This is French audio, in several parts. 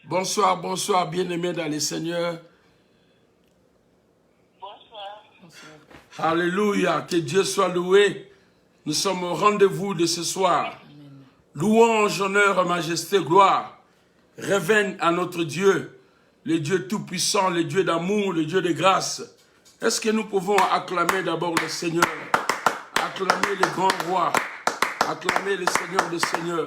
Bonsoir, bonsoir, bien-aimés dans les Seigneurs. Bonsoir. Alléluia, que Dieu soit loué. Nous sommes au rendez-vous de ce soir. Louange, honneur, majesté, gloire reviennent à notre Dieu, le Dieu tout-puissant, le Dieu d'amour, le Dieu de grâce. Est-ce que nous pouvons acclamer d'abord le Seigneur, acclamer le grand roi, acclamer le Seigneur des Seigneurs.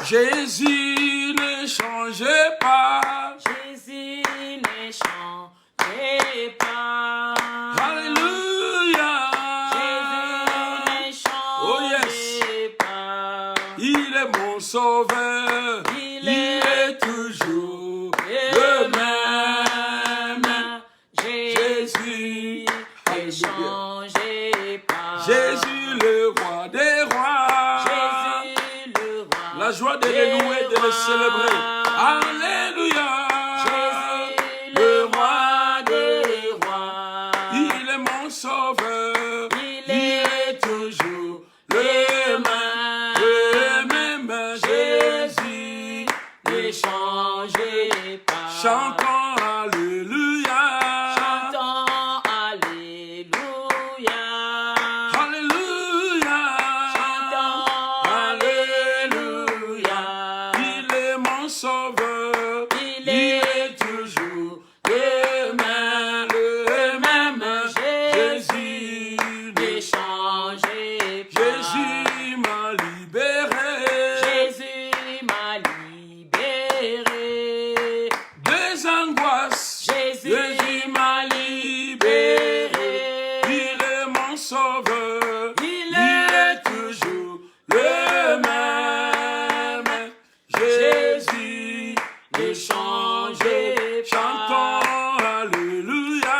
Jésus ne changeait pas. Jésus ne changeait pas. Alléluia. Jésus ne Oh changeait yes. pas. Il est mon sauveur. Il est toujours le même. Jésus ne changeait pas. Jésus le roi des rois. Jésus le roi. La joie de le louer, de le célébrer. Alléluia. Jésus le roi des rois. Il est mon sauveur. Il est toujours le même. Jésus ne changeait pas. Chantons Alléluia. Chantons Alléluia. Alléluia. Chantons Alléluia. Il est mon sauveur. Il est toujours le même. Jésus ne changeait pas. Jésus m'a libéré. Jésus m'a libéré. Des angoisses. Jésus m'a libéré. Il est mon sauveur. Il est toujours le même. Jésus ne changeait pas. Chantons Alléluia.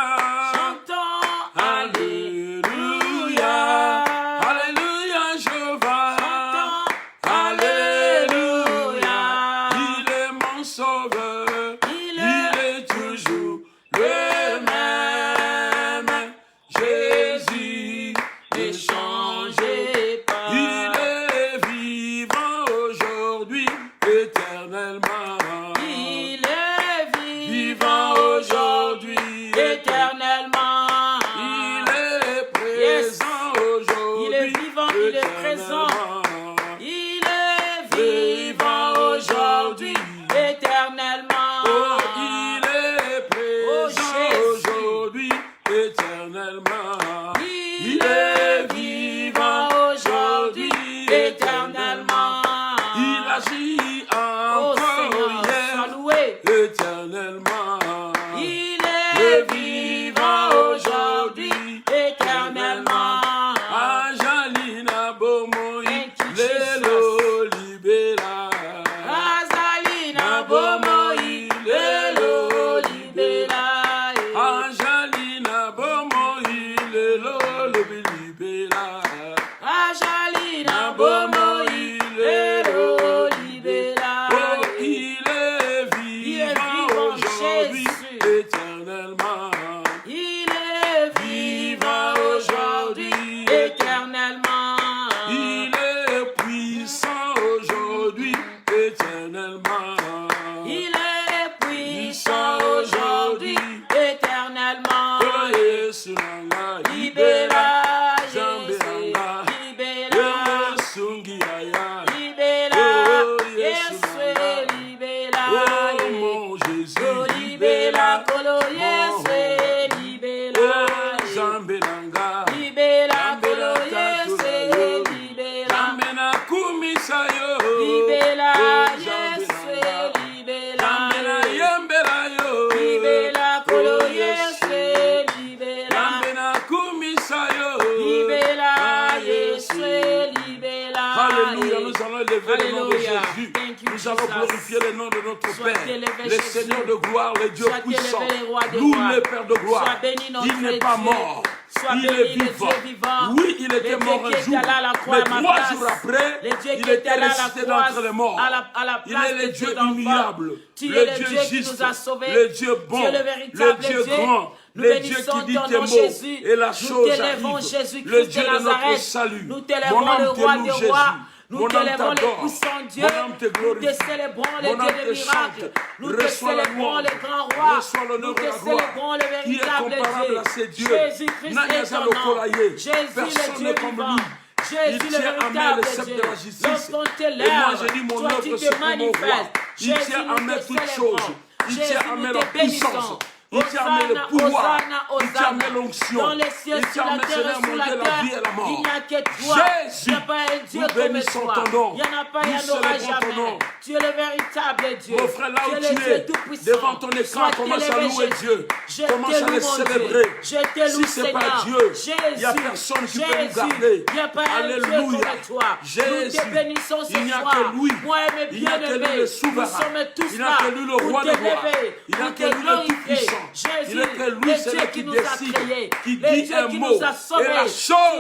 Chantons Alléluia. Alléluia, Jéhovah. Alléluia. Il est mon sauveur. Il est toujours le même. Jésus ne changeait pas. il est vivant aujourd'hui, éternellement. Il est Vivant aujourd'hui, éternellement. Il est présent aujourd'hui. Il est vivant, il est présent. éternellement. Il est vivant aujourd'hui, éternellement. Oh, il est présent Jésus. aujourd'hui, éternellement. Il est vivant aujourd'hui, éternellement. Il agit Oh encore Seigneur, sois hier, loué. éternellement. Il est vivant aujourd'hui, éternellement. Angelina Bomoi, Thank you, Lelo Libera. Azalina Bomoi, Lelo Libera. Angelina Bomoi, Lelo Libera. Ajalina Bomoi, Lelo Libera. Oh, il est vivant aujourd'hui, Jésus. éternellement. Il est vivant aujourd'hui, éternellement. Il est puissant aujourd'hui, éternellement. Il est puissant aujourd'hui, éternellement. Oh, Yesu nanga, Libera, Zambe Jésus, nanga, libera, Yesu ngiaya. libera, Oh, Yesu Yesu, nanga. libera, Oh, mon Jésus, oh, libera, Kolo, Yesu, libera, Oh, Zambe nanga, libera, Kolo, Yesu, libera, Zambe na kumisa yo. libera, Oh, Zambe Yesu, nanga, libera, Zambe na yembela yo. libera, Kolo, Oh, Yesu, libera, Zambe na kumisa yo. libera, Yesu, libera. Alléluia, nous allons élever le nom de Alléluia. Jésus. Thank you, Nous allons Jesus. glorifier le nom de notre Sois Père, élevé, le Jésus. Seigneur de gloire, le Dieu Sois puissant. élevé, le roi des Loue rois. le Père de gloire. Sois béni, notre Il n'est pas Dieu. mort. Sois Il béni, est le Dieu vivant. vivant. Oui, il Le était Dieu mort qui un était jour. là à la croix Mais à ma 3 place. jours après, Le Dieu il qui était était là à ressuscité la croix d'entre les morts. à la Il place est le de Dieu d'enfants. immuable, Tu le es le Dieu Dieu qui juste, nous a sauvés. le Dieu bon, Tu es le véritable le Dieu Dieu. grand, Nous le Dieu bénissons qui dit ton tes nom, mots Jésus. et la Nous chose t'élèvons, arrive. Jésus-Christ Le de Dieu de notre Nazareth. salut. Nous Mon t'élèvons, âme le te roi loue, des Jésus. rois. Nous Mon âme t'élèvons les t'adore. puissants dieux. Mon âme te Nous te glorifie. célébrons les Mon dieux âme des te miracles. chante. Nous te Reçois la célébrons louange. les grands rois. Reçois l'honneur Nous et te la gloire. célébrons le Qui est véritable comparable Dieu. à ces dieux? Jésus-Christ Nani est aza ton lokola nom. ye. Jésus Personne le n'est Dieu comme vivant. lui. Jésus Il le tient à main véritable le sceptre Dieu. de la justice. Lorsqu'on Et moi, t'élève, j'ai dit, mon toi œuvre, tu c'est te pour mon roi. manifestes. Il Jésus, tient à nous main te toutes célébrons. choses. Il Jésus, tient à nous main te la puissance. bénissons. Il tient à main le Hosanna, pouvoir. Hosanna, Il tient à main Hosanna. l'onction. Dans les cieux, Il sur tient à la main, terre Seigneur, et sur mon la Dieu, la vie et terre, la mort. il n'y a que toi. Jésus, Il n'y a pas un Dieu nous comme bénissons toi. ton nom. Il n'y en a pas, il Nous n'y en aura célébrons ton nom. jamais. Tu es le véritable Dieu. Mon frère, là tu où es tu le Dieu es, tout-puissant. devant ton écran, Sois commence à élevé, louer Jésus. Dieu. Je Commence te à loue, le mon célébrer. Dieu. Je te loue, Si ce n'est pas Seigneur. Dieu, Jésus, il n'y a personne qui peut nous Jésus, garder. il n'y a pas un Dieu Alléluia. comme toi. Jésus, Nous te bénissons ce il n'y a soir. que lui. Moi et mes Il n'y a que lui bien-aimés, le nous souverain. sommes tous Il là n'a que lui le pour roi de gloire. t'élever, Il n'a pour que te lui le glorifier. tout-puissant. Jésus, Il n'a que lui, le c'est Dieu lui qui qui nous a décide, créés, qui le dit Dieu un qui mot. nous a sauvés, Et la chose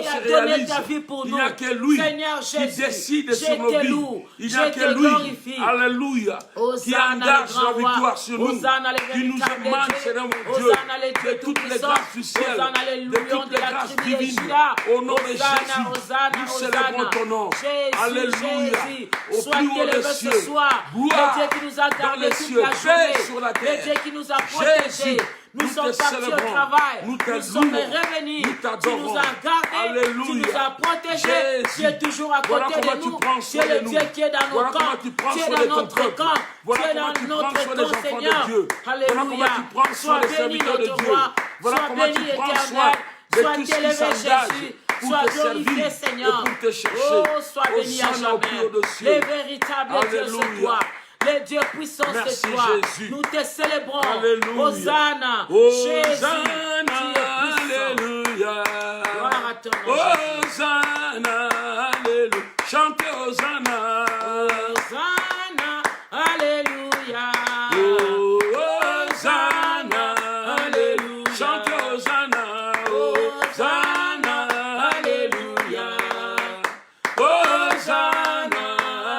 qui se a donné réalise. ta vie pour Il nous. n'y a que lui Seigneur qui Jésus, décide je sur nos te vies. loue, Il n'y je a te que lui, glorifie. alléluia, qui Hosanna, engage le grand la victoire roi. sur nous, Hosanna, le qui nous véritable émane, Dieu. Seigneur mon Dieu, Hosanna, le Dieu de toutes les tout-puissant. grâces du ciel, Hosanna, le de lion toutes de les la grâces tribu de divines. Juda. Au nom de Jésus, Hosanna, Hosanna, nous célébrons Hosanna. ton nom. Jésus, Alléluia. Jésus, Au sois plus haut élevé des ce cieux. soir. Gloire Le Dieu qui nous a dans gardés les toute cieux. la Paix journée. sur la Le terre. Dieu qui nous a Jésus, protégés. Nous nous sommes te partis au célébrons. travail. Nous te Nous sommes louons. revenus. Nous Tu t'adorons. nous as gardés. Alléluia. Tu nous as protégés. Jésus. Tu es toujours à Voilà côté comment de tu nous. prends Tu soin es de le nous. Dieu qui est dans nos Voilà camps. comment tu prends Tu es soin de dans ton notre peuple. camp. Voilà Tu es comment dans tu prends notre soin des camp, enfants de Seigneur. Dieu. Voilà Alléluia. comment tu prends soin Sois des béni, serviteurs de notre Dieu. roi. Voilà Sois comment tu béni, prends soin éternel. de Sois tous ceux qui élevé, s'engagent Jésus. pour Sois te glorifié, servir Seigneur. et pour te chercher. Oh, sois béni à Hosanna au plus jamais. haut des cieux. Les véritables Dieux, c'est Alléluia. toi. Les dieux puissants, c'est Merci, toi. Jésus. Nous te célébrons. Alléluia. Hosanna. Jésus, Hosanna, tu es puissant. alléluia. Gloire à ton nom, Jésus. Hosanna, alléluia. Chantez Hosanna. Hosanna, alléluia. Oh, Hosanna, alléluia. Chantez Hosanna. Hosanna, alléluia. Hosanna,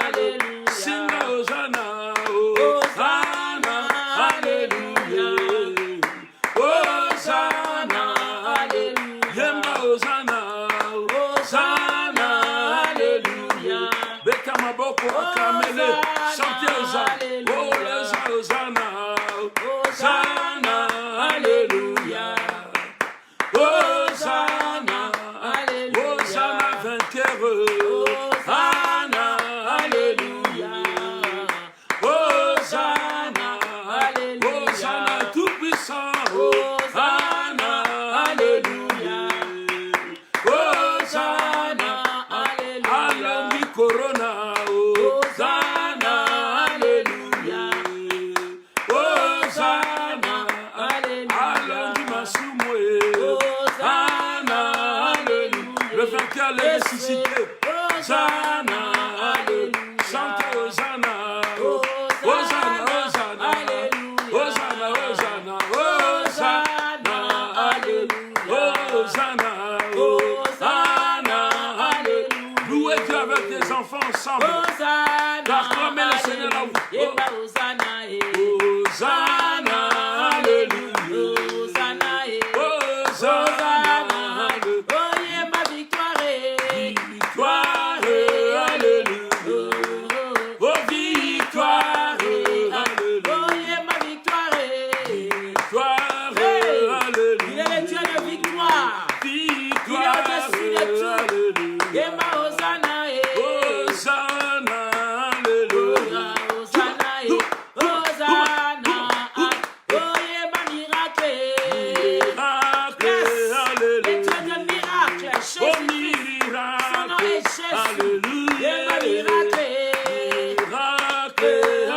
Alléluia. sing Hosanna. Hosanna, alléluia. Hosanna, Alléluia. Yemba Hosanna. Hosanna, alléluia. Beka maboko akamele. Chantez Hosanna. Oh, Hosanna. Hosanna, alléluia. Hosanna, Alléluia. Hosanna vainqueur. Hosanna, alléluia. Hosanna, Alléluia. Hosanna tout puissant. Hosanna, alléluia. Hosanna, Alléluia. alléluia. Corona. Hosanna, alléluia. Hosanna, Alléluia. alléluia. Masumwe. Hosanna, alléluia. Le vainqueur est ressuscité. Hosanna, alléluia. Chantez Hosanna. Hosanna, Hosanna. Hosanna, Hosanna. Hosanna, alléluia. Hosanna, Hosanna, alléluia. Louez Dieu avec tes enfants ensemble. Hosanna. Acclamez le Seigneur là où. Yemba Hosanna, eh. Hosanna, alléluia. Hosanna, eh. Hosanna, alléluia. Oh, yemba victoire, eh. Victoire, alléluia. Oh, victoire, alléluia. Oh, yemba victoire, eh. Victoire, Il est alléluia. le Dieu de victoire. Victoire, au-dessus de tout. alléluia. Yemba Hosanna, eh. Hosanna, alléluia. Hosanna, eh. Hosanna, ah. Oh, yemba miracle, eh. Miracle, Le Dieu alléluia. de miracle, Oh, Jésus. Son nom miracle, est Jésus. alléluia. Yemba miracle, eh. Miracle,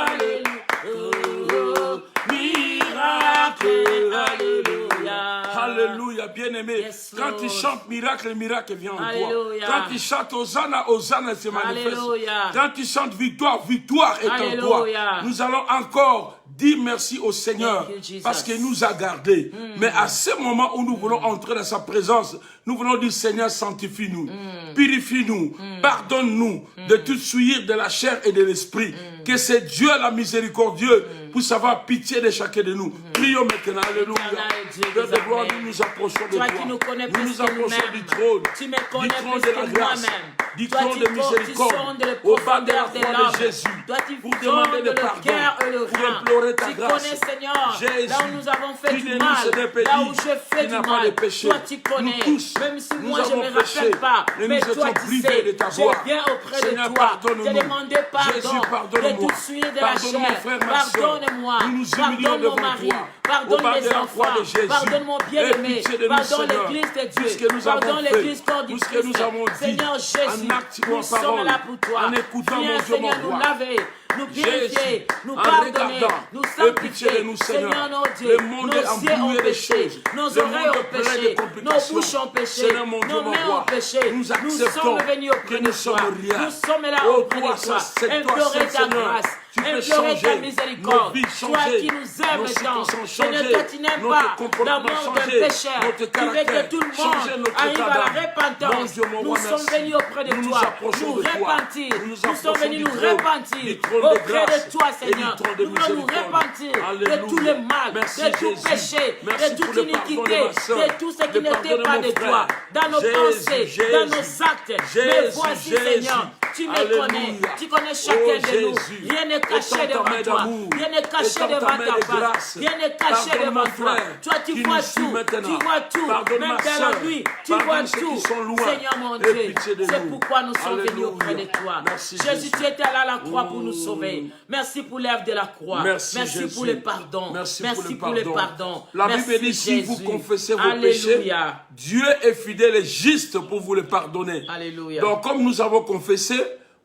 alléluia. Oh, Miracle, alléluia. Alléluia, bien-aimé. Yes, Quand Lord. tu chantes miracle, le miracle vient en toi. Alléluia. Quand tu chantes Hosanna, Hosanna se manifeste. Alléluia. Quand tu chantes victoire, victoire est en toi. Alléluia. Nous allons encore dire merci au Seigneur Thank you, Jesus. parce qu'il nous a gardés. Mais à ce moment où nous voulons entrer dans sa présence, nous voulons dire Seigneur, sanctifie-nous, purifie-nous, pardonne-nous de toute souillure de la chair et de l'esprit. Que c'est Dieu la miséricordieux pour savoir pitié de chacun de nous. Prions maintenant, alléluia. Éternel Dieu Dieu des de gloire, armées. nous nous approchons de Toi toi. qui nous connais Nous plus nous que approchons nous-mêmes. du trône. Tu me Du connais trône plus de la que grâce. moi-même. du Toi, trône tu de tu miséricorde, sondes les au bas de la profondeurs des croix larmes. de Jésus, Toi, tu pour sondes demander le le pardon, cœur et le pour rein. implorer ta Tu grâce. connais, Seigneur, Jésus, là où nous avons fait qui du de nous mal, ce n'est pas là dit, où j'ai fait qui du n'a pas de mal. péché. Toi, tu connais. Nous tous, Même si nous moi, je ne avons me péché, rappelle pas, et mais nous toi, étions tu privés sais. de ta Je gloire. viens auprès Seigneur, de toi. pardonne-nous. J'ai demandé pardon Jésus, de pardonne-moi. tout souillé de la Pardonne chair. mon frère, ma soeur. Pardonne-moi. Nous nous humilions Pardonne mon devant mari. toi. Au Pardonne bas de mes la croix enfants. de Jésus. Pardonne mon bien-aimé. Aie pitié de nous, Pardonne Seigneur. l'église de Tout ce Dieu. que nous avons Pardonne fait, l'église corps du tout ce que nous Christ. avons dit, Seigneur Jésus, en acte ou en nous sommes parole, là pour toi. en écoutant, mon Viens, Dieu, mon Seigneur, nous roi. laver, nous purifier, Jésus, nous en pardonner, regardant, nous aie pitié sanctifier. de nous, Seigneur. Seigneur, nos dieux, Le monde nos est yeux ont embrouillé de péché, choses. nos Le oreilles monde ont est plein de péché, nos complications. bouches ont péché, Seigneur, mon Dieu, nos mon mains roi, ont péché. nous Nous acceptons sommes venus auprès que de nous sommes toi. rien. Nous sommes là Oh, auprès toi, de toi. c'est toi Implorer seul, ta Seigneur. grâce, Tu peux implorer ta changer miséricorde. nos vies, Toi changer qui nous aimes nos tant. circonstances, Seigneur, changer toi qui n'aimes notre pas la comportement, mort d'un changer pécheur. notre Tu veux caractère, que tout le changer monde notre arrive à état la d'âme. repentance. Mon Dieu, mon Nous roi, sommes merci. venus auprès de Nous nous toi. approchons Nous de toi. repentir. Nous nous Nous sommes approchons venus du nous trône, repentir du trône de auprès grâce de toi, et du Seigneur. trône de Nous voulons nous miséricorde. repentir Alléluia. de tout le mal, Merci, de tout Jésus. péché, Merci de pour toute le pardon de iniquité, ma sœur, de tout ce qui le pardon n'était de pas mon de frère. toi, dans nos Jésus, pensées, Jésus. dans nos actes. Mais Jésus, voici, Jésus. Seigneur, tu me Alléluia. connais, tu connais chacun Oh, de nous. Jésus. Rien n'est caché Étends ta devant main toi. d'amour. Rien n'est caché Étends ta devant main ta de face. grâce. Rien n'est caché Pardonne devant mon toi. frère Toi, tu qui vois nous suit tout. maintenant. Tu vois tout. Pardonne Même ma dans sœur. la nuit, tu Pardonne vois ceux tout. qui sont loin. Seigneur mon Aie Dieu, pitié de c'est nous. pourquoi nous sommes venus Alléluia. auprès de toi. Merci, Jésus, Jésus. tu étais là à la croix pour nous sauver. Merci pour l'œuvre de la croix. Merci, Jésus. pour le pardon. Merci pour le pardon. La Merci, Bible dit, si vous Jésus. confessez vos Alléluia. péchés, Dieu est fidèle et juste pour vous les pardonner. Alléluia. Donc, comme nous avons confessé,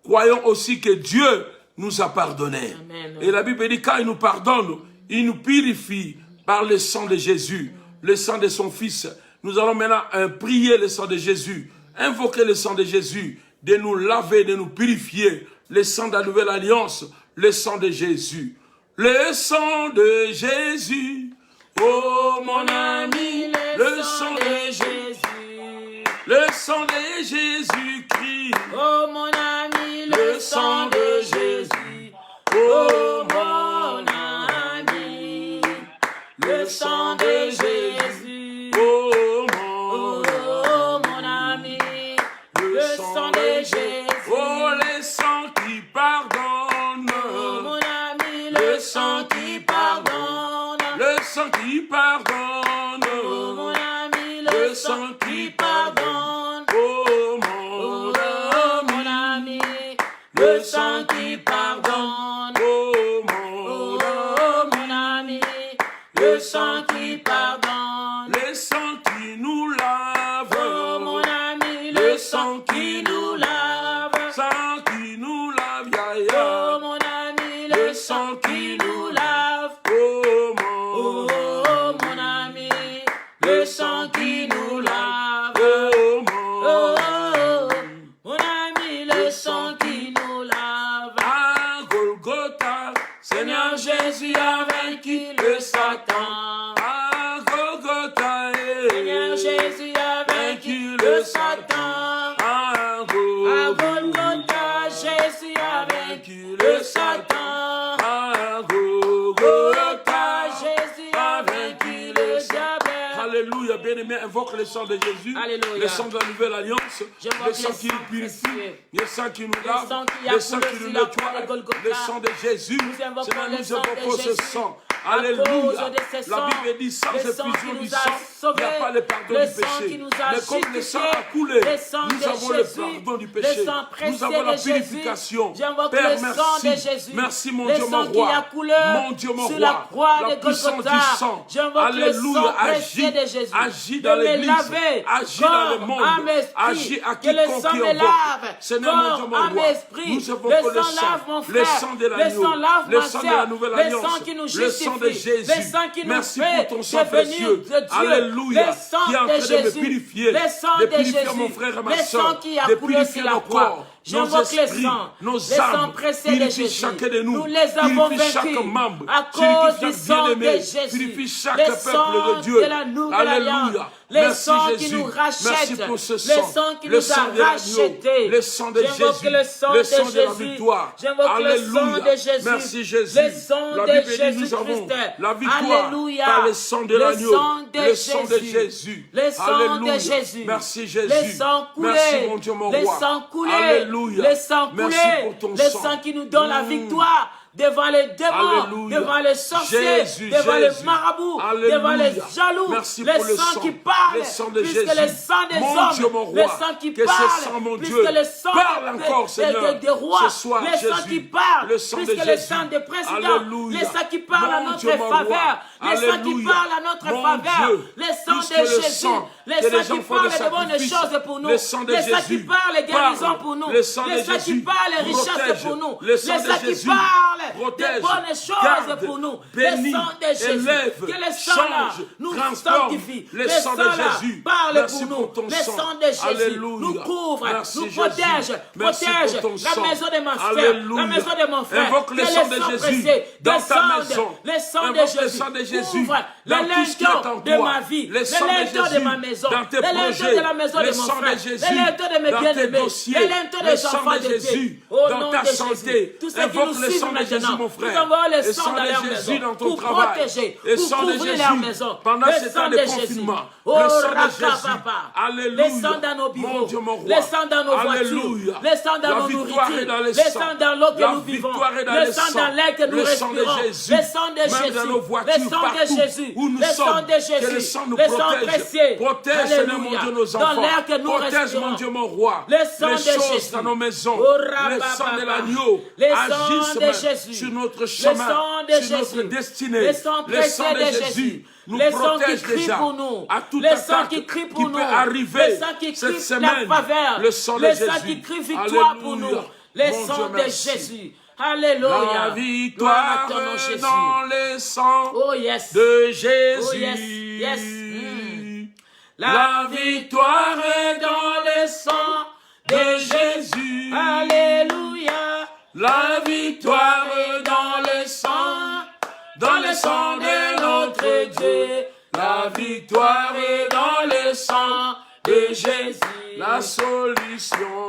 croyons aussi que Dieu nous a pardonné. Amen. Et la Bible dit, quand il nous pardonne, il nous purifie par le sang de Jésus, le sang de son Fils. Nous allons maintenant prier le sang de Jésus, invoquer le sang de Jésus, de nous laver, de nous purifier, le sang de la nouvelle alliance, le sang de Jésus. Le sang de Jésus, oh mon ami, le sang de Jésus, le sang de Jésus-Christ, Oh mon ami, le sang de Jésus. oh Mon ami, le sang de Jésus. oh Oh mon ami, le sang de Jésus. oh le sang qui pardonne, Oh mon ami, le sang qui pardonne. le sang qui pardonne, Oh mon ami, le sang qui pardonne. oh Oh mon ami, le sang qui pardonne. oh Oh mon ami, le sang qui pardonne. le sang qui nous lave, Oh mon ami, le sang qui nous lave. sang qui nous lave, ya Oh ya, mon ami, le sang qui nous lave. oh Oh mon ami, le sang qui nous lave. oh Oh mon ami, le sang qui nous lave. à Golgotha, Seigneur Jésus a vaincu le Satan. à Golgotha, Seigneur Jésus a vaincu le Satan. à À Golgotha, Golgotha, Jésus a vaincu le Satan. à Golgotha, Golgotha, Jésus a vaincu le diable. Alléluia, bien-aimé, invoque le sang de Jésus, Alléluia. le sang de la nouvelle alliance, J'invoque le sang le qui sang nous purifie, précieux. le sang qui nous Le lave, sang qui a le sang coulé qui sur nous la croix de nettoie, Golgotha. le sang de Jésus. Nous invoquons Seigneur, le nous sang de invoquons ce Jésus. sang. À Alléluia. cause de ce La sang, Bible dit, sans le sang effusion qui du nous a sang, il sauvés, n'y a pas le pardon le du sang péché. qui nous a Mais comme le sang justifiés, a coulé, le sang nous de avons le Jésus, pardon du le péché. sang précieux Nous avons la de Jésus. purification. J'invoque Père, le sang de merci. Jésus. Merci, mon Le Dieu, sang mon qui a roi. coulé Mon Dieu, mon sur roi. la croix La de puissance Golgotha. du sang. J'invoque le Alléluia. sang précieux de Jésus. Agis de dans me l'église. laver, Agis dans le corps, monde. âme, esprit. Agis à Que le quiconque sang qui me invoque. lave. Seigneur, mon Dieu, Corps, mon âme, roi. esprit. Nous évoquons Le sang lave mon le frère. sang de Le l'agneau, sang lave le ma sang de sœur. la nouvelle Le alliance, sang qui nous le sang de justifie. Jésus. Le sang qui nous Merci fait pour ton sang devenir précieux. de Dieu. Alléluia. Le sang Qui est en de train de me Jésus. purifier, Le sang de de purifier Jésus. mon frère et ma Le sang soeur, qui a de coulé purifier sur la nos croix. corps, nos J'invoque le esprits, sang. nos Le sang âmes. précieux de Purifie Jésus. chacun de nous. Nous les avons Purifie chaque vaincus membre. à cause du Purifie sang chaque de bien-aimé. Jésus. Purifie chaque Le peuple sang de Dieu. de la nouvelle alliance. Alléluia. Le Merci sang qui Jésus. nous rachète. Merci pour ce Le sang. sang qui Le nous sang de a l'agneau. rachetés. Le sang de J'invoque Jésus. le sang Le de sang de la Jésus. victoire. J'invoque le sang Alléluia. de Jésus. Merci Jésus. Le sang La de Bible dit nous Jésus-Christ. avons la victoire Alléluia. par le sang de Le l'agneau. sang de Le sang de Jésus. Jésus. Le sang Alléluia. de Jésus. Merci Jésus. Le sang coulé. Merci mon Dieu, mon Le roi. sang coulé. Alléluia. Le sang coulé. Merci pour ton Le sang. sang qui nous donne la victoire devant les démons, Alléluia. devant les sorciers, Jésus, devant Jésus. les marabouts, Alléluia. devant les jaloux. Merci le pour le sang sang. qui parle, Le sang de puisque Jésus. le sang des Mon hommes, Dieu, mon roi. le sang qui Que ce parle, sang, mon puisque Dieu, le sang parle encore, Seigneur, des rois, ce soir, le sang Jésus. qui parle, Le sang de puisque le Jésus. sang des présidents, Alléluia. le sang qui parle à Mon notre Dieu, mon roi. faveur, le sang qui Alléluia. parle à notre Mon faveur, Dieu. le sang Puisque de le Jésus, sang le que les sang gens qui font parle de de bonnes sacrifice, choses pour nous, le sang de le sang qui Jésus parle les guérisons parle. pour nous, Le sang de le sang qui Jésus parle les richesses protège. pour nous, Le sang de qui Jésus parle des protège, bonnes choses garde, pour nous, bénit, le sang de Jésus, élève, que le sang là change, nous transforme. sanctifie, Le le sang de sang là Jésus. parle Merci pour pour nous, ton le sang. sang de Jésus Alléluia. nous couvre, Merci, nous Jésus. protège, Merci protège pour ton sang. la maison de ma soeur, Alléluia. la maison de mon frère, Invoque le que sang de Jésus précieux dans ta descende, maison. le sang de Invoque le Jésus sang de Jésus couvre dans le tout ce qui est linteau en de toi. ma vie, Le le sang de linteau de Jésus ma maison, dans tes le linteau projets. de la maison Le de mon sang frère, de Jésus le linteau de mes dans tes bien-aimés, dossiers. le linteau Le des sang enfants de de Dieu, Jésus au dans nom ta de Jésus. santé. Tous ceux qui Invoque nous le suivent sang de Jésus, maintenant, mon nous frère. envoyons le Le sang sang dans de leur Jésus maison dans ton pour travail. protéger, Le pour sang de couvrir leur Jésus maison. pendant Le ces temps sang de de Jésus. confinement. Oh, Le sang de Raka Jésus. Papa. Alléluia. Le sang dans nos bureaux, Mon Dieu, mon roi. le sang dans nos voitures, Alléluia. le sang dans La nos victoire nourritures, est dans le le sang. sang dans l'eau que La nous vivons, victoire est dans le le sang sang. dans l'air que nous Le sang de respirons, Jésus. le sang de Même Jésus, dans nos voitures, le sang de partout Jésus, où nous le sang sommes, de que le Jésus, sang nous le sang protège. précieux. Protège, Seigneur, mon Alléluia. Dieu, nos Dans enfants. l'air que nous Protège, respirons. mon Dieu, mon roi. Le sang les de choses Jésus. dans nos maisons. Oh, Le sang Rabba, de l'agneau. le sang Agisse de même Jésus. sur notre Le chemin, sang de sur notre Jésus. destinée. Le sang Le sang précieux de de Jésus Jésus. nous Le sang protège qui crie déjà pour nous. à toute Le sang attaque qui crie pour qui nous. peut arriver Le sang qui cette crie semaine. la faveur. Le sang de Le Jésus. sang qui crie victoire pour nous. Alléluia. Le Mon sang Dieu, de merci. Jésus. Alléluia. La victoire Gloire à ton nom, Jésus. dans les sangs Oh yes. de Jésus. Oh yes. Yes. La victoire est dans les sangs de Jésus. Alléluia. La victoire est dans les sangs de notre Dieu. La victoire est dans les sangs de Jésus. La solution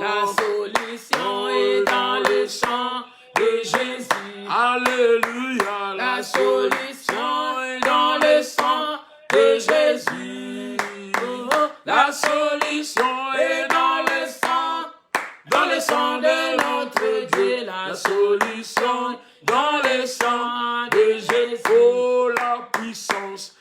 est dans le sang de Jésus. Alléluia. La solution est dans le sang de Jésus. La solution est dans le sang de notre Dieu. La solution Dans le sang de Jésus. Oh, la puissance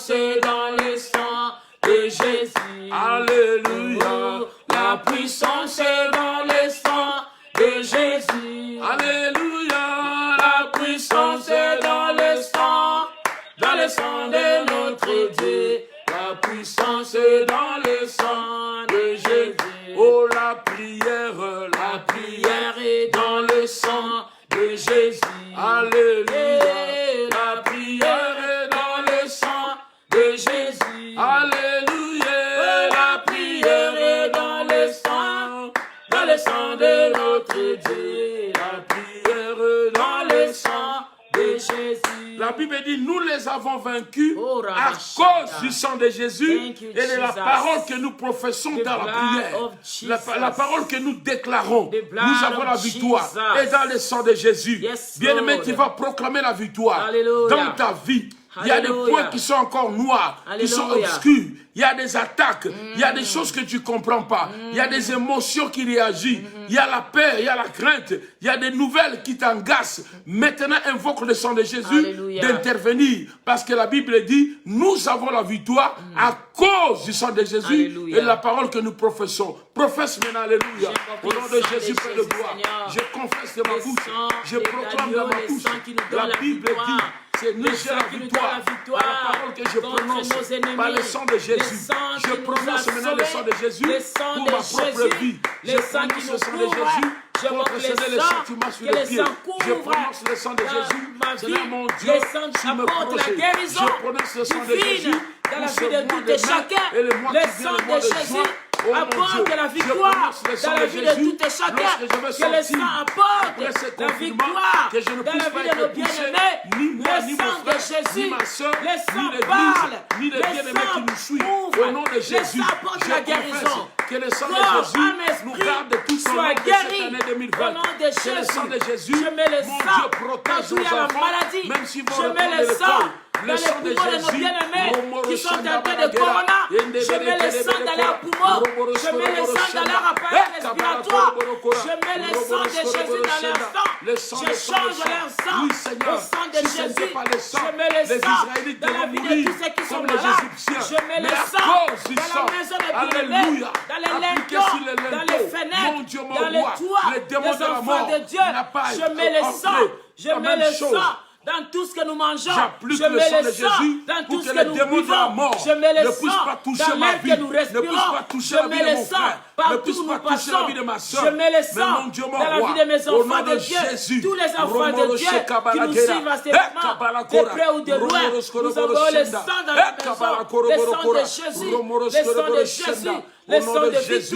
est dans le sang de Jésus. Alléluia. La puissance est dans le sang de Jésus. Alléluia. La puissance est dans le sang de notre Dieu. La puissance est dans le sang de Jésus. Oh, la prière est dans le sang de Jésus. Alléluia. La prière est dans le sang de Jésus. Alléluia. La prière est dans le sang de notre Dieu. La prière est dans le sang de Jésus. La Bible dit, nous les avons vaincus Oh, à Rabashanda. cause du sang de Jésus Thank you, et de la Jesus. parole que nous professons The dans la blood prière. of Jesus. La parole que nous déclarons. The blood Nous avons la of victoire. Jesus. Et dans le sang de Jésus. Yes, Bien-aimé, Lord. tu vas proclamer la victoire Alléluia. dans ta vie. Il y a des Alléluia. points qui sont encore noirs, qui sont Alléluia. obscurs. Il y a des attaques, il y a des choses que tu ne comprends pas. Il y a des émotions qui réagissent. Il y a la peur, il y a la crainte. Il y a des nouvelles qui t'angassent. Maintenant, invoque le sang de Jésus Alléluia. d'intervenir. Parce que la Bible dit, nous avons la victoire à cause du sang de Jésus Alléluia. et de la parole que nous professons. Professe maintenant, Alléluia. J'invoque Au nom le de sang Jésus, de Père de Jésus, gloire. Seigneur. Je confesse de ma Le bouche. sang Je de proclame de l'agneau, ma le bouche. sang qui nous donne La la Bible victoire. dit, c'est nous Le j'ai sang la qui nous donne victoire. la victoire Par la parole que je contre prononce. nos ennemis. Par le sang de Jésus. Le sang Je qui nous prononce a maintenant le sang de sauvés. Jésus Le sang pour de ma propre Jésus. vie. Le Je sang qui prononce nous le sang de couvre. Jésus Je contre invoque Seigneur le les sang. sentiments sur Que les le pieds. sang Je couvre prononce le sang de Jésus. ma vie. Seigneur mon Dieu, Le sang tu me apporte la protèges. guérison Je prononce le sang de divine Jésus dans la pour vie ce de mois tout de et mai chacun. et le mois Le qui vient, sang le mois de de Jésus juin. Oh, mon apporte Dieu, la je victoire prononce le sang dans la de vie de Jésus tout et chacun. lorsque je vais Que le sortir sang apporte après ce la confinement, victoire que je ne dans puisse la pas vie de nos être touché, bien-aimés. ni moi, Le ni sang mon de frère, Jésus, ni ma soeur, le ni sang l'église, parle, ni les le bien-aimés qui nous sang suivent. ouvre, Au nom de Jésus, le sang apporte la guérison. que le sang de Corps, Jésus âme, nous esprit, garde de tout son sois nom de cette guéri année 2020. au nom de Que le sang de Jésus, Je mets le mon sang Dieu, protège partout il y nos a la enfants, maladie. même s'ils vont Je mets reprendre le sang l'école. dans Le les sang de poumons de nos Jésus, bien-aimés qui sont Romoro atteints de Shanda corona. Baragera, Je mets le sang dans leurs poumons. Je mets le sang dans leur appareil respiratoire. Je mets le sang de Jésus dans leur sang. Je change leur sang. Oui, Le Seigneur, sang de si ce Jésus. n'était pas le sang, Je mets le les sang Israélites dans la devaient vie de mourir tous ceux qui sont comme les malades. Égyptiens. Je mets le Mais à sang cause du dans sang, la maison des bien-aimés, alléluia, dans les appliqué linteaux, sur les dans linteaux, les fenêtres, mon Dieu, mon dans les roi, toits les démons des de la enfants mort de Dieu. n'a pas Je mets le entré sang. Je la mets même le chose. sang dans tout ce que nous mangeons. J'applique Je le mets sang le de sang Jésus dans pour tout ce que que les nous démons de la buvons. mort Je mets ne le puissent sang pas toucher dans ma l'air vie, que nous ne puissent respirons. pas toucher Je la vie mets de le mon sang frère, ne partout puissent où pas nous toucher la passons. vie de ma soeur. Je mets le Mais sang mon Dieu, mon dans la roi, vie de mes au enfants nom de de Dieu. Jésus, Tous les enfants Romoro de Dieu qui nous Shekabalagera, suivent à ces moments, de près ou de loin. Nous avons le sang dans la maison. Le sang de Jésus. Le sang de Jésus.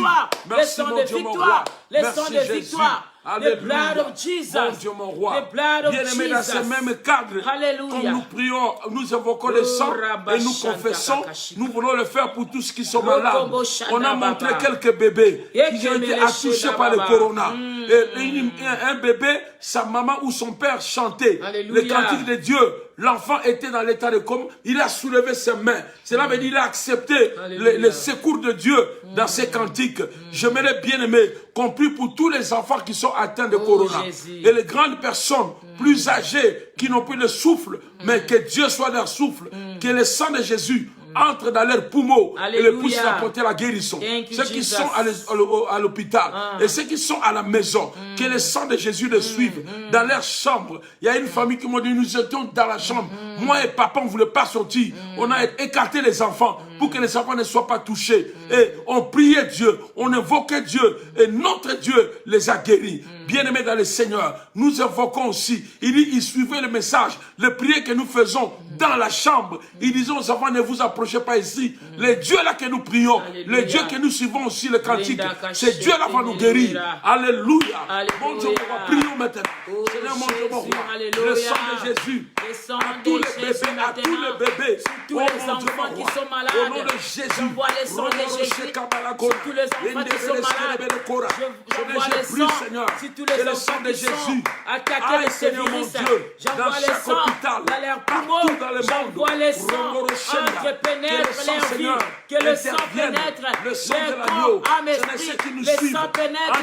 Le sang de victoire. Le sang de victoire. Le sang de victoire. The blood of Jesus. Mon Dieu, mon roi. The blood of Bien-aimé, dans ce Jesus. même cadre, Alléluia. comme nous prions, nous invoquons le sang et nous confessons, nous voulons le faire pour tous qui sont malades. On a montré quelques bébés qui ont été touchés par le corona. Et un bébé, sa maman ou son père chantait le cantique de Dieu. L'enfant était dans l'état de coma. Il a soulevé ses mains. Cela veut dire qu'il a accepté le secours de Dieu dans ses cantiques. J'aimerais bien aimer qu'on prie pour tous les enfants qui sont atteints de corona. Jésus. Et les grandes personnes plus âgées qui n'ont plus le souffle, mais que Dieu soit leur souffle. Que le sang de Jésus entre dans leurs poumons et les pousse à apporter la guérison. Ceux qui Jesus. sont à l'hôpital et ceux qui sont à la maison, que le sang de Jésus les suive dans leur chambre. Il y a une famille qui m'a dit, nous étions dans la chambre. Moi et papa, on ne voulait pas sortir. On a écarté les enfants pour que les enfants ne soient pas touchés. Et on priait Dieu, on invoquait Dieu et notre Dieu les a guéris. Bien-aimés dans le Seigneur, nous invoquons aussi. Il dit, il suivait le message, les prières que nous faisons dans la chambre. Il disait aux enfants, ne vous approchez pas ici. Les dieux là que nous prions, les dieux que nous suivons aussi, le cantique, ces dieux là vont nous guérir. Alléluia. Mon Dieu, on va prier maintenant. Seigneur, mon Dieu, mon roi, le sang de Jésus, à tous les bébés, à tous les bébés, tous les enfants qui sont malades, au nom de Jésus, j'envoie le sang de Jésus. Sur tous les enfants qui sont malades, j'envoie le sang. Si tous les enfants qui sont attaqués de ce virus, j'envoie le sang dans leurs poumons, j'envoie le sang entre pénètre leur vie, que le sang pénètre leur corps, âme, esprit, le sang pénètre